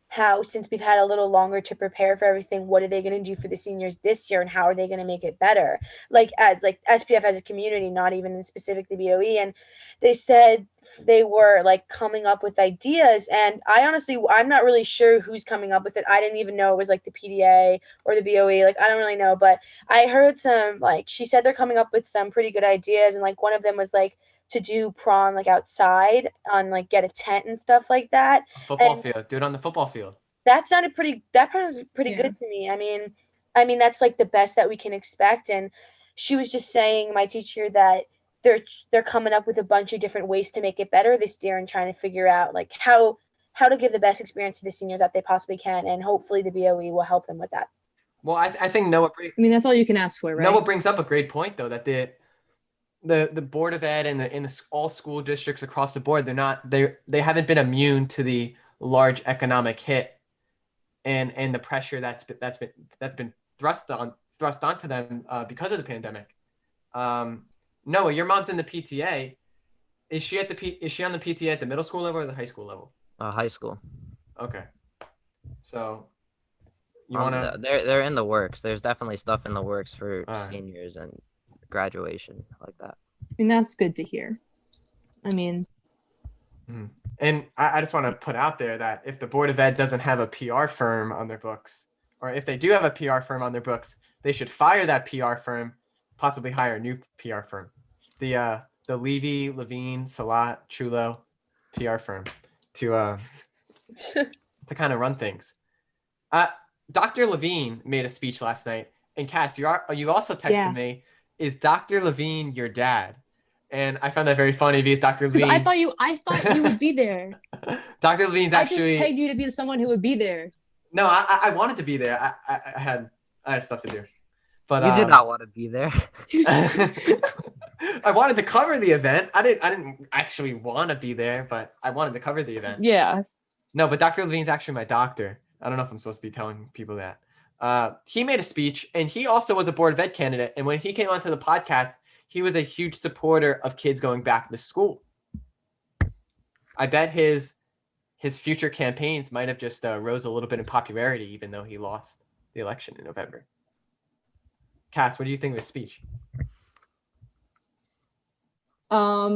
how since we've had a little longer to prepare for everything, what are they going to do for the seniors this year and how are they going to make it better? Like as like SPF as a community, not even in specific the BOE. And they said they were like coming up with ideas. And I'm not really sure who's coming up with it. I didn't even know it was like the PDA or the BOE. Like, I don't really know, but I heard some, like, she said they're coming up with some pretty good ideas. And like, one of them was like, to do prom like outside on like get a tent and stuff like that. Football field. Do it on the football field. That sounded pretty good to me. I mean that's like the best that we can expect. And she was just saying, my teacher, that they're coming up with a bunch of different ways to make it better this year and trying to figure out like how to give the best experience to the seniors that they possibly can, and hopefully the BOE will help them with that. Well, I think Noah. I mean, that's all you can ask for, right? Noah brings up a great point though, that the Board of Ed and the all school districts across the board, they haven't been immune to the large economic hit and the pressure that's been thrust onto them because of the pandemic. Noah, your mom's in the PTA. Is she on the PTA at the middle school level or the high school level? High school. Okay. So you wanna? They're in the works. There's definitely stuff in the works for seniors and graduation like that. I mean, that's good to hear. I mean, and I just want to put out there that if the Board of Ed doesn't have a PR firm on their books, or if they do have a PR firm on their books, they should fire that PR firm, possibly hire a new PR firm. The Levy, Levine, Salat, Chulo PR firm to kind of run things. Dr. Levine made a speech last night, and Cass, you also texted me, is Dr. Levine your dad? And I found that very funny because Dr. Levine. I thought you would be there. Dr. Levine's actually. I just pegged you to be someone who would be there. No, I wanted to be there. I had stuff to do. But you did not want to be there. I wanted to cover the event. I didn't actually want to be there, but I wanted to cover the event. Yeah. No, but Dr. Levine's actually my doctor. I don't know if I'm supposed to be telling people that. He made a speech, and he also was a Board of Ed candidate. And when he came onto the podcast, he was a huge supporter of kids going back to school. I bet his future campaigns might have just rose a little bit in popularity, even though he lost the election in November. Cass, what do you think of his speech? I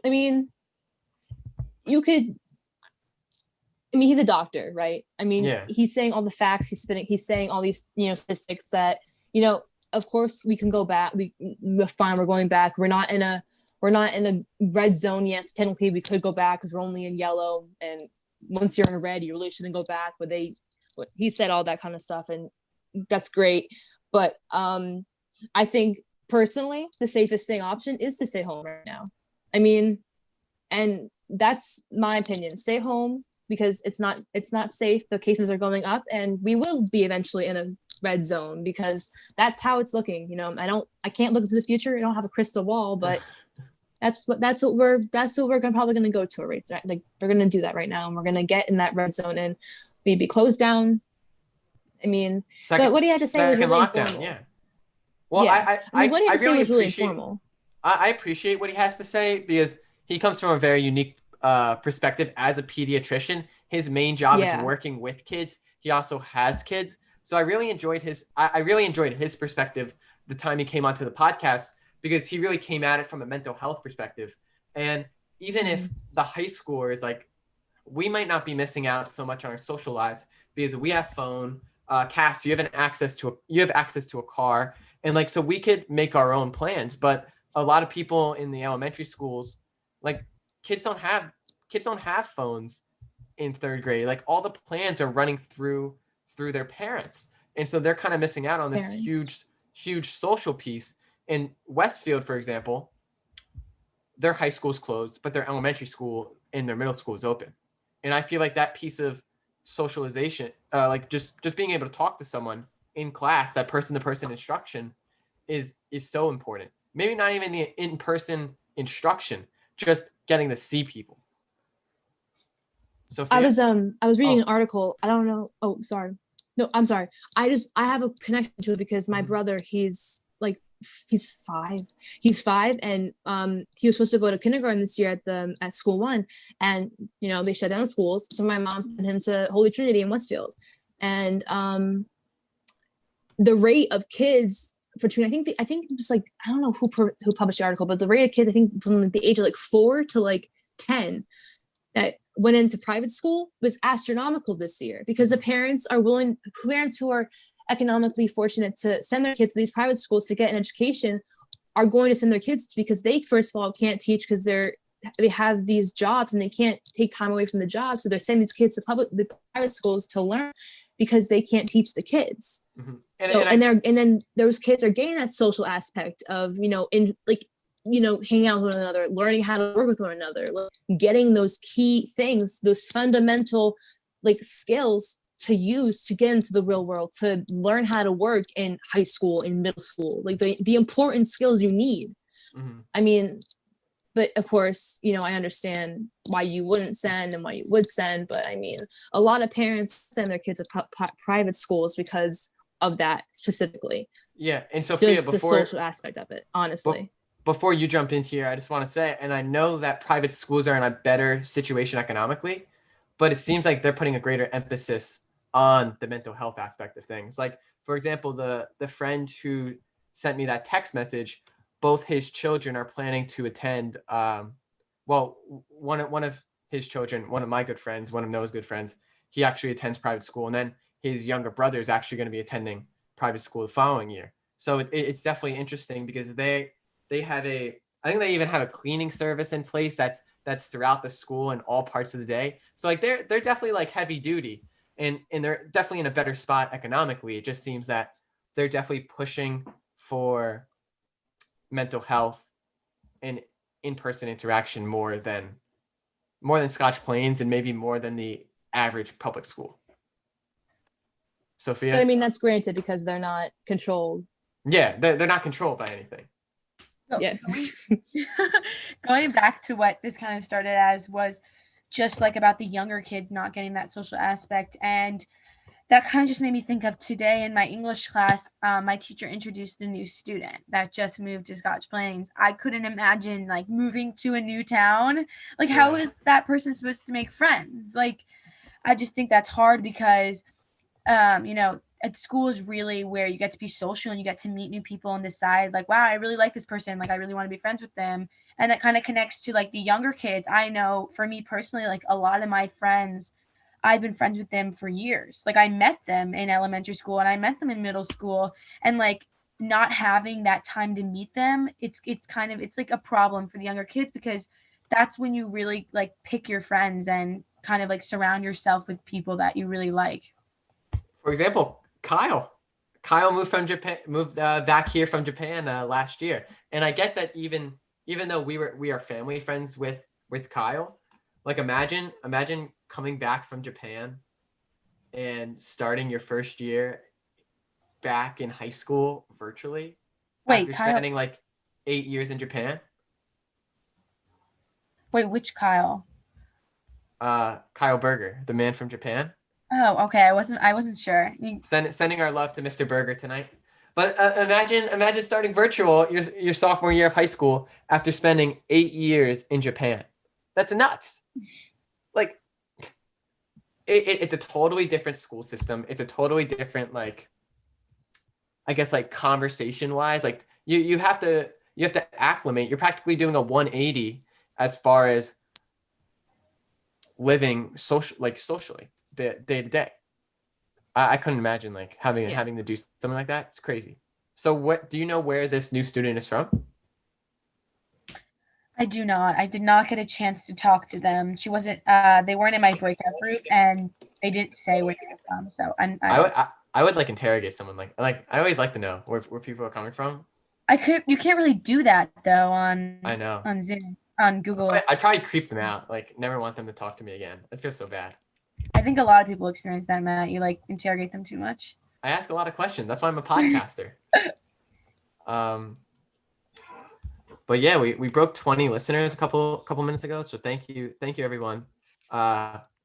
mean, he's a doctor, right? I mean, He's saying all the facts. He's saying all these, statistics that, of course we can go back. We're fine. We're going back. We're not in a red zone yet. So technically we could go back because we're only in yellow. And once you're in red, you really shouldn't go back. But he said all that kind of stuff, and that's great. But I think personally, the safest option is to stay home right now. I mean, and that's my opinion. Stay home because it's not safe. The cases are going up, and we will be eventually in a red zone because that's how it's looking. I can't look into the future. I don't have a crystal ball, but that's what we're probably going to go to, right? Like we're going to do that right now, and we're going to get in that red zone and maybe close down. I mean, but what do you have to say was really informal? Yeah. Well, yeah. What do you have to say was really informal? I appreciate what he has to say because he comes from a very unique perspective as a pediatrician. His main job is working with kids. He also has kids. So I really enjoyed his perspective the time he came onto the podcast because he really came at it from a mental health perspective. And even if the high schoolers, like, we might not be missing out so much on our social lives because we have phone. Cass, you have access to a car, and like, so we could make our own plans. But a lot of people in the elementary schools, like, kids don't have phones in third grade. Like, all the plans are running through their parents, and so they're kind of missing out on this huge social piece. In Westfield, for example, their high school's closed, but their elementary school and their middle school is open. And I feel like that piece of socialization, like just being able to talk to someone in class, that person-to-person instruction is so important. Maybe not even the in-person instruction, just getting to see people. Sophia? I was reading an article. I don't know. Oh, sorry. No, I'm sorry. I have a connection to it because my brother, he's 5. He's 5, and he was supposed to go to kindergarten this year at school 1, and they shut down the schools, so my mom sent him to Holy Trinity in Westfield, and the rate of kids between, I think it was like, I don't know who published the article, but the rate of kids, I think from the age of 4 to 10 that went into private school was astronomical this year, because the parents who are economically fortunate to send their kids to these private schools to get an education are going to send their kids, because they, first of all, can't teach because they have these jobs and they can't take time away from the job. So they're sending these kids to the private schools to learn because they can't teach the kids. And then those kids are getting that social aspect of, hanging out with one another, learning how to work with one another, getting those key things, those fundamental skills to use to get into the real world, to learn how to work in high school, in middle school, the important skills you need. I mean, but of course, I understand why you wouldn't send and why you would send, but I mean, a lot of parents send their kids to private schools because of that specifically. Yeah, and Sophia, just the social aspect of it, honestly. Before you jump in here, I just want to say, and I know that private schools are in a better situation economically, but it seems like they're putting a greater emphasis on the mental health aspect of things. Like, for example, the friend who sent me that text message, both his children are planning to attend, one of his children, one of my good friends, one of Noah's good friends, he actually attends private school, and then his younger brother is actually going to be attending private school the following year. So it's definitely interesting because they have I think they even have a cleaning service in place that's throughout the school and all parts of the day. So they're definitely heavy duty, and they're definitely in a better spot economically. It just seems that they're definitely pushing for mental health and in-person interaction more than Scotch Plains, and maybe more than the average public school. Sophia? But I mean, that's granted because they're not controlled. Yeah, they're not controlled by anything. So yeah. Going back to what this kind of started as was just about the younger kids not getting that social aspect, and that kind of just made me think of today in my English class. My teacher introduced a new student that just moved to Scotch Plains. I couldn't imagine moving to a new town. How is that person supposed to make friends? I just think that's hard because at school is really where you get to be social and you get to meet new people and decide wow, I really like this person, I really want to be friends with them. And that kind of connects to the younger kids. I know for me personally, a lot of my friends, I've been friends with them for years. I met them in elementary school and I met them in middle school, and not having that time to meet them, it's a problem for the younger kids, because that's when you really pick your friends and kind of surround yourself with people that you really like. For example, Kyle moved from Japan, back here from Japan last year, and I get that even though we are family friends with Kyle, imagine coming back from Japan and starting your first year back in high school virtually. Wait, after spending 8 years in Japan. Wait, which Kyle? Kyle Berger, the man from Japan. Oh, okay. I wasn't sure. Sending our love to Mr. Berger tonight. But imagine starting virtual your sophomore year of high school after spending 8 years in Japan. That's nuts. It's a totally different school system. It's a totally different, I guess, conversation wise. You have to you have to acclimate. You're practically doing a 180 as far as living socially day to day. I couldn't imagine like having to do something like that. It's crazy. So what do you know where this new student is from? I do not. I did not get a chance to talk to them. She wasn't. They weren't in my breakout group, and they didn't say where they were from. So I would like interrogate someone. Like I always like to know where people are coming from. You can't really do that though on. I know. On Zoom, on Google. I'd probably creep them out. Like never want them to talk to me again. It feels so bad. I think a lot of people experience that, Matt. You like interrogate them too much. I ask a lot of questions. That's why I'm a podcaster. But yeah, we broke 20 listeners a couple minutes ago. So thank you everyone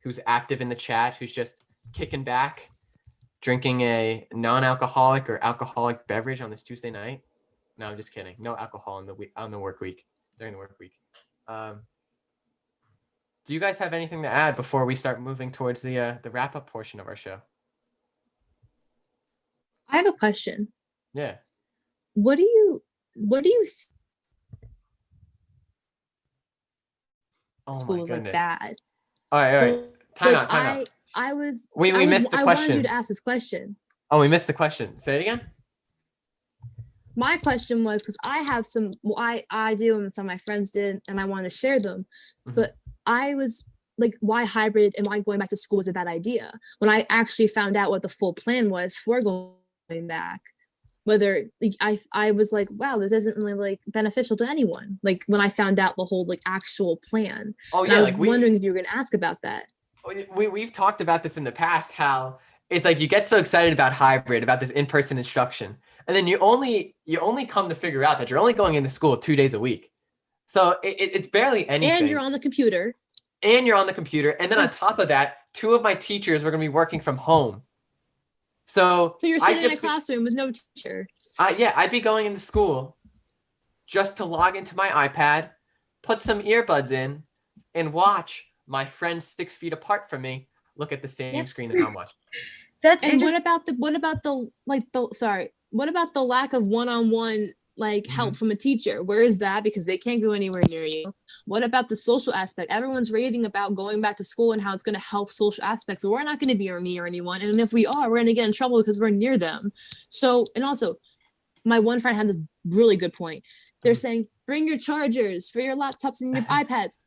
who's active in the chat, who's just kicking back, drinking a non-alcoholic or alcoholic beverage on this Tuesday night. No, I'm just kidding. No alcohol on the work week, during the work week. Do you guys have anything to add before we start moving towards the wrap-up portion of our show? I have a question. Yeah. What do you school was like bad? All right. Time out. We missed the question. I wanted you to ask this question. Oh, we missed the question. Say it again. My question was, because I have some, I do, and some of my friends did, and I wanted to share them. Mm-hmm. But I was like, why hybrid and why going back to school was a bad idea? When I actually found out what the full plan was for going back, whether I was like, wow, this isn't really like beneficial to anyone. Like when I found out the whole like actual plan. Oh yeah, I was wondering if you were going to ask about that. We've talked about this in the past, how it's like you get so excited about hybrid, about this in-person instruction, and then you only come to figure out that you're only going into school 2 days a week. So it's barely anything. And you're on the computer. And then on top of that, 2 of my teachers were going to be working from home. So you're sitting in a classroom with no teacher. Yeah, I'd be going into school just to log into my iPad, put some earbuds in, and watch my friends 6 feet apart from me look at the same screen that I'm watching. What about the lack of one-on-one like help from a teacher? Where is that? Because they can't go anywhere near you. What about the social aspect? Everyone's raving about going back to school and how it's going to help social aspects. We're not going to be near anyone, and if we are, we're going to get in trouble because we're near them. So, and also, my one friend had this really good point. They're saying, bring your chargers for your laptops and your iPads.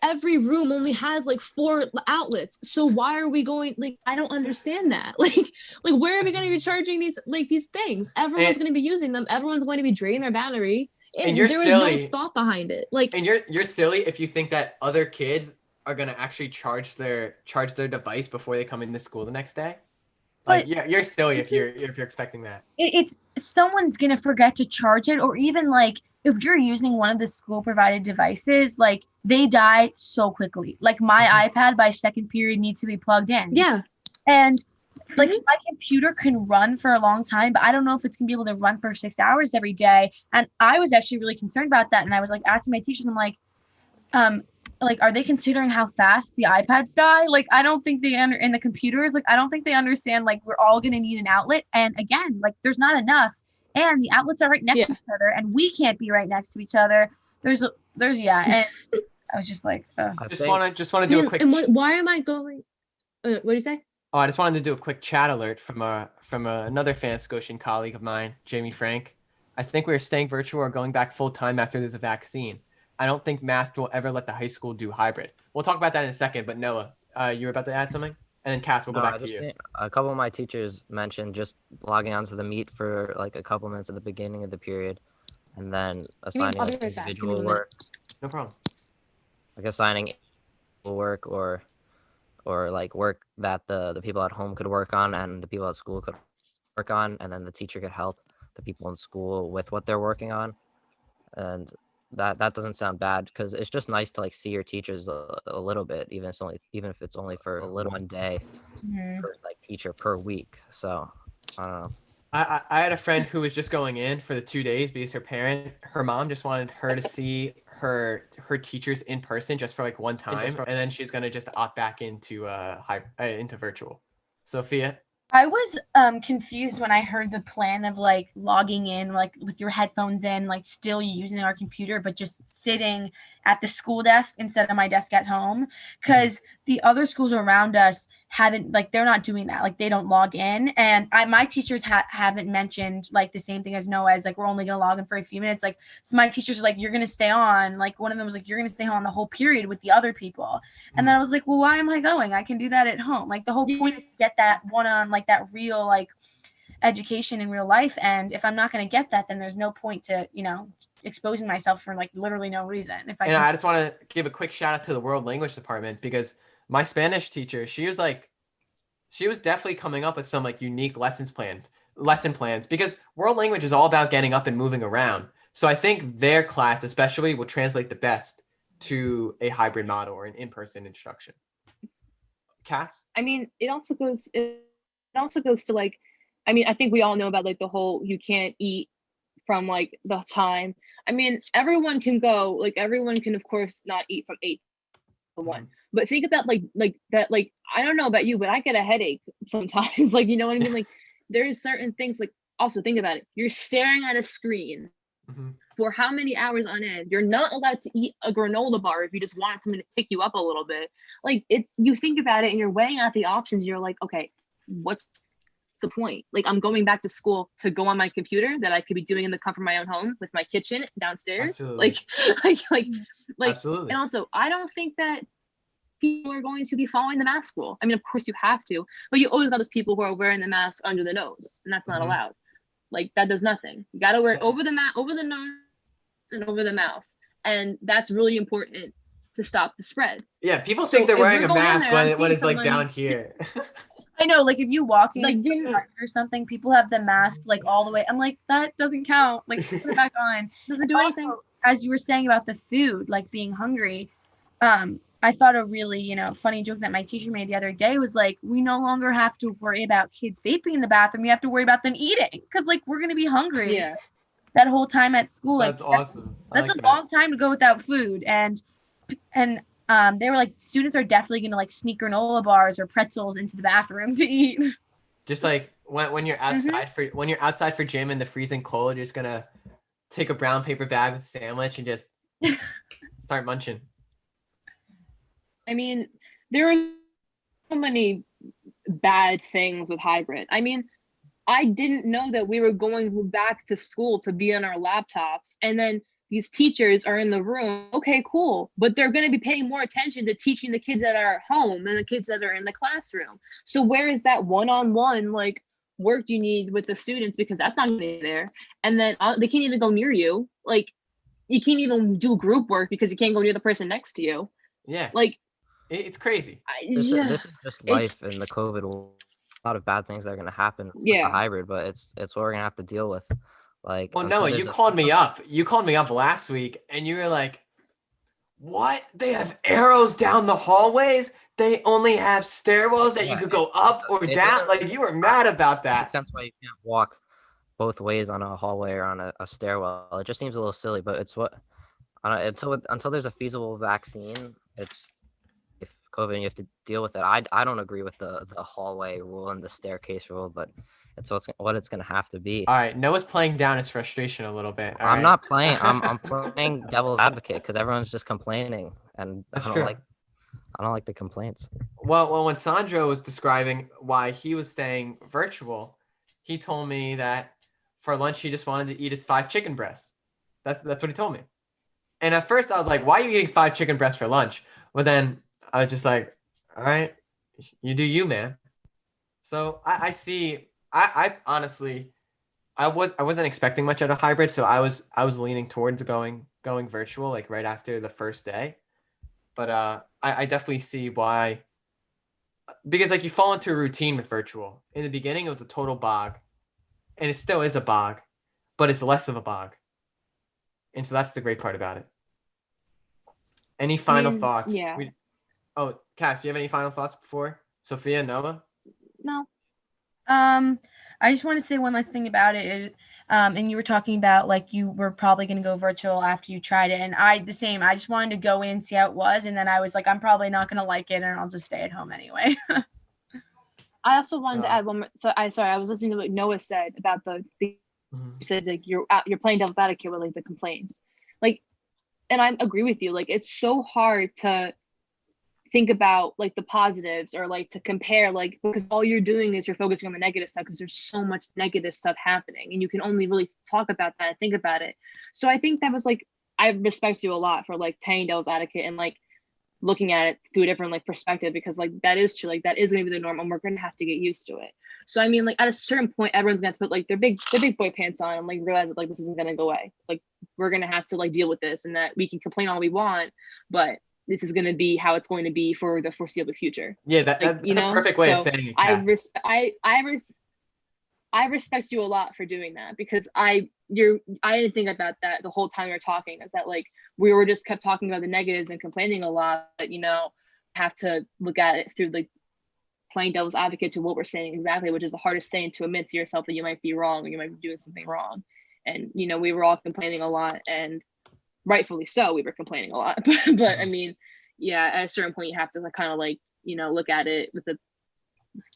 Every room only has like 4 outlets. So why are we going, like, I don't understand that. Like where are we going to be charging these things? Everyone's going to be using them. Everyone's going to be draining their battery. And there was no thought behind it. Like, and you're silly if you think that other kids are going to actually charge their device before they come into school the next day. Like, you're silly if you're expecting that. It's someone's going to forget to charge it, or even like if you're using one of the school provided devices, like they die so quickly. Like my iPad by second period needs to be plugged in. Yeah. And like my computer can run for a long time, but I don't know if it's gonna be able to run for 6 hours every day. And I was actually really concerned about that. And I was like asking my teachers, I'm like, are they considering how fast the iPads die? Like, I don't think and the computers, like, I don't think they understand, like, we're all going to need an outlet. And again, like, there's not enough. And the outlets are right next to each other, and we can't be right next to each other. And I was just like, just want to do a quick. And why am I going? What do you say? Oh, I just wanted to do a quick chat alert from another Fan Scotian colleague of mine, Jamie Frank. I think we're staying virtual or going back full time after there's a vaccine. I don't think math will ever let the high school do hybrid. We'll talk about that in a second. But Noah, you were about to add something? And then Cass, we'll go back to you. A couple of my teachers mentioned just logging onto the Meet for like a couple minutes at the beginning of the period, and then assigning individual work. No problem. Like assigning work or like work that the people at home could work on and the people at school could work on, and then the teacher could help the people in school with what they're working on. And that doesn't sound bad, because it's just nice to like see your teachers a little bit, even if it's only for a little one day per like teacher per week. So I don't know. I had a friend who was just going in for the 2 days because her mom just wanted her to see her teachers in person just for like one time, and then she's gonna just opt back into virtual. Sophia? I was confused when I heard the plan of like logging in like with your headphones in, like still using our computer, but just sitting at the school desk instead of my desk at home. Because the other schools around us haven't, like, they're not doing that. Like, they don't log in. And my teachers haven't mentioned like the same thing as Noah's, like, we're only going to log in for a few minutes. Like, so my teachers are like, you're going to stay on. Like, one of them was like, you're going to stay on the whole period with the other people. And then I was like, well, why am I going? I can do that at home. Like, the whole point is to get that one on, like, that real, like, education in real life. And if I'm not going to get that, then there's no point to, exposing myself for like literally no reason. I just want to give a quick shout out to the World Language Department, because my Spanish teacher, she was definitely coming up with some like unique lesson plans, because world language is all about getting up and moving around. So I think their class especially will translate the best to a hybrid model or an in-person instruction. Cass? I mean, it also goes to like, I mean, I think we all know about like the whole, you can't eat from like the time. I mean, everyone can go, like everyone can of course not eat from 8 to 1. But think about like that, like, I don't know about you, but I get a headache sometimes. Like, you know what I mean? Like, there's certain things, like, also think about it. You're staring at a screen for how many hours on end? You're not allowed to eat a granola bar if you just want something to pick you up a little bit. Like, you think about it and you're weighing out the options. You're like, okay, what's the point? Like, I'm going back to school to go on my computer that I could be doing in the comfort of my own home with my kitchen downstairs. Absolutely. Like Absolutely. And also, I don't think that people are going to be following the mask rule. I mean, of course you have to, but you always got those people who are wearing the mask under the nose, and that's not allowed. Like, that does nothing. You got to wear it over the nose and over the mouth, and that's really important to stop the spread. Yeah, people think they're wearing a mask when it's like down here. I know, like, if you walk in like or something, people have the mask like all the way. I'm like, that doesn't count. Like, put it back on. Doesn't do anything. As you were saying about the food, like being hungry, I thought a really, funny joke that my teacher made the other day was like, we no longer have to worry about kids vaping in the bathroom. We have to worry about them eting, because like we're gonna be hungry that whole time at school. That's like, awesome. That's a long time to go without food, and they were like, students are definitely gonna like sneak granola bars or pretzels into the bathroom to eat. Just like when you're outside for gym in the freezing cold, you're just gonna take a brown paper bag with a sandwich and just start munching. I mean, there are so many bad things with hybrid. I mean, I didn't know that we were going back to school to be on our laptops, and then these teachers are in the room. Okay, cool. But they're going to be paying more attention to teaching the kids that are at home than the kids that are in the classroom. So where is that one-on-one like work you need with the students? Because that's not going to be there. And then they can't even go near you. Like, you can't even do group work because you can't go near the person next to you. Yeah. Like, it's crazy. This is just life in the COVID world. A lot of bad things that are going to happen with the hybrid, but it's what we're going to have to deal with. Like, well, Noah, you called me up. You called me up last week, and you were like, "What? They have arrows down the hallways? They only have stairwells that you could go up or down." Like, you were mad about that. That's why you can't walk both ways on a hallway or on a stairwell. It just seems a little silly, but it's what until there's a feasible vaccine, it's if COVID, you have to deal with it. I don't agree with the hallway rule and the staircase rule, but it's what it's going to have to be. All right, Noah's playing down his frustration a little bit. I'm not playing. I'm playing devil's advocate because everyone's just complaining, and I don't like the complaints. Well, when Sandro was describing why he was staying virtual, he told me that for lunch he just wanted to eat his 5 chicken breasts. That's what he told me. And at first I was like, "Why are you eating 5 chicken breasts for lunch?" But then I was just like, "All right, you do you, man." So I see. I honestly, I wasn't expecting much out of hybrid, so I was leaning towards going virtual like right after the first day. But I definitely see why, because like you fall into a routine with virtual. In the beginning, it was a total bog, and it still is a bog, but it's less of a bog, and so that's the great part about it. Any final thoughts? Yeah. Oh, Cass, you have any final thoughts before Sophia, Noah? No. I just want to say one last thing about it. And you were talking about like you were probably going to go virtual after you tried it, and I just wanted to go in, see how it was, and then I was like, I'm probably not going to like it, and I'll just stay at home anyway. I also wanted to add one more. So I was listening to what Noah said about you said like you're playing devil's advocate with like the complaints, like, and I agree with you. Like, it's so hard to think about like the positives or like to compare, like, because all you're doing is you're focusing on the negative stuff because there's so much negative stuff happening and you can only really talk about that and think about it. So I think that was like, I respect you a lot for like playing devil's advocate and like looking at it through a different like perspective, because like that is true, like that is going to be the norm and we're going to have to get used to it. So I mean, like at a certain point everyone's going to put like their big boy pants on and like realize that like this isn't going to go away, like we're going to have to like deal with this, and that we can complain all we want, but this is going to be how it's going to be for the foreseeable future. Yeah, that's a perfect way of saying it. I respect you a lot for doing that, because I didn't think about that the whole time we were talking, is that like we were just kept talking about the negatives and complaining a lot, but have to look at it through like playing devil's advocate to what we're saying exactly, which is the hardest thing, to admit to yourself that you might be wrong or you might be doing something wrong. And we were all complaining a lot, and rightfully so, we were complaining a lot. But I mean, yeah, at a certain point you have to like, kind of like look at it with a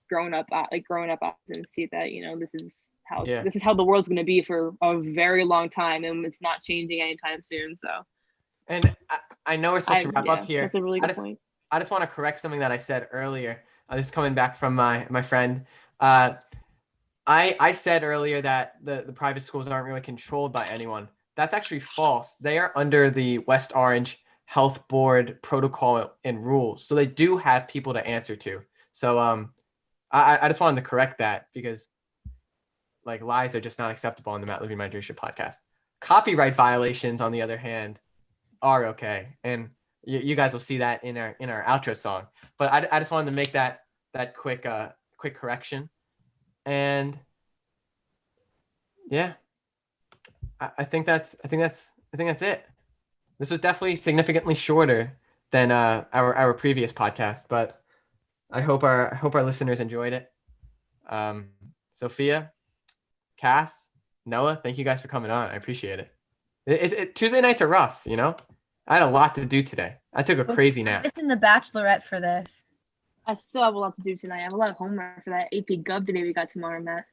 grown up and see that this is how the world's going to be for a very long time, and it's not changing anytime soon. So, and I know we're supposed to wrap up here. That's a really good point. I just want to correct something that I said earlier. This is coming back from my friend. I said earlier that the private schools aren't really controlled by anyone. That's actually false. They are under the West Orange Health Board protocol and rules, so they do have people to answer to. So I just wanted to correct that, because like lies are just not acceptable on the Matt Levy Mentorship podcast. Copyright violations, on the other hand, are okay, and you guys will see that in our outro song. But I just wanted to make that quick correction, and yeah, I think that's it. This was definitely significantly shorter than our previous podcast, but I hope our listeners enjoyed it. Sophia, Cass, Noah, thank you guys for coming on. I appreciate it. Tuesday nights are rough, I had a lot to do today. I took a crazy nap. I'm missing the Bachelorette for this. I still have a lot to do tonight. I have a lot of homework for that AP Gov debate we got tomorrow, Matt.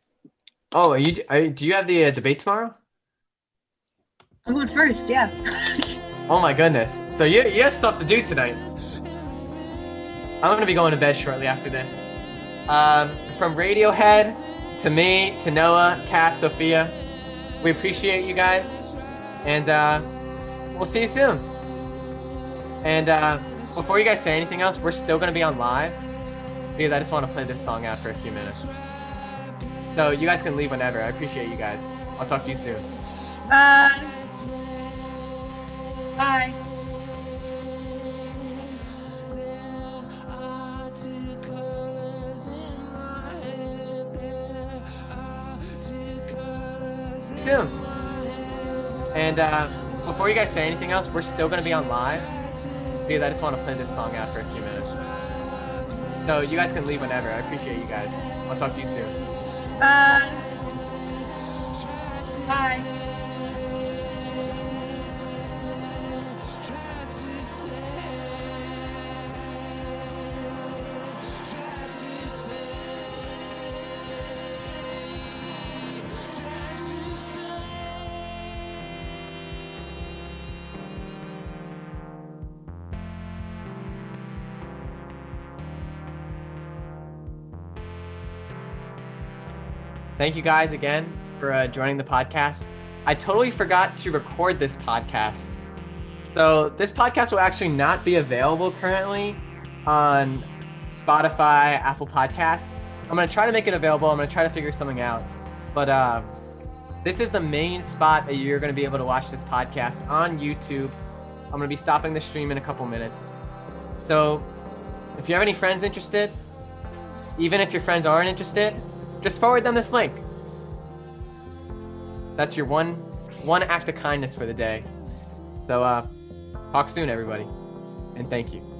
Oh, do you have the debate tomorrow? I'm going first, yeah. Oh my goodness. So you have stuff to do tonight. I'm going to be going to bed shortly after this. From Radiohead to me, to Noah, Cass, Sophia, we appreciate you guys, and we'll see you soon. And before you guys say anything else, we're still going to be on live, because I just want to play this song out for a few minutes. So you guys can leave whenever. I appreciate you guys. I'll talk to you soon. Bye. Bye. Soon. And before you guys say anything else, we're still going to be on live, because I just want to play this song out for a few minutes. So you guys can leave whenever. I appreciate you guys. I'll talk to you soon. Bye. Bye. Thank you guys again for joining the podcast. I totally forgot to record this podcast. So this podcast will actually not be available currently on Spotify, Apple Podcasts. I'm going to try to make it available. I'm going to try to figure something out. But this is the main spot that you're going to be able to watch this podcast on YouTube. I'm going to be stopping the stream in a couple minutes. So if you have any friends interested, even if your friends aren't interested, just forward them this link. That's your one act of kindness for the day. So talk soon, everybody, and thank you.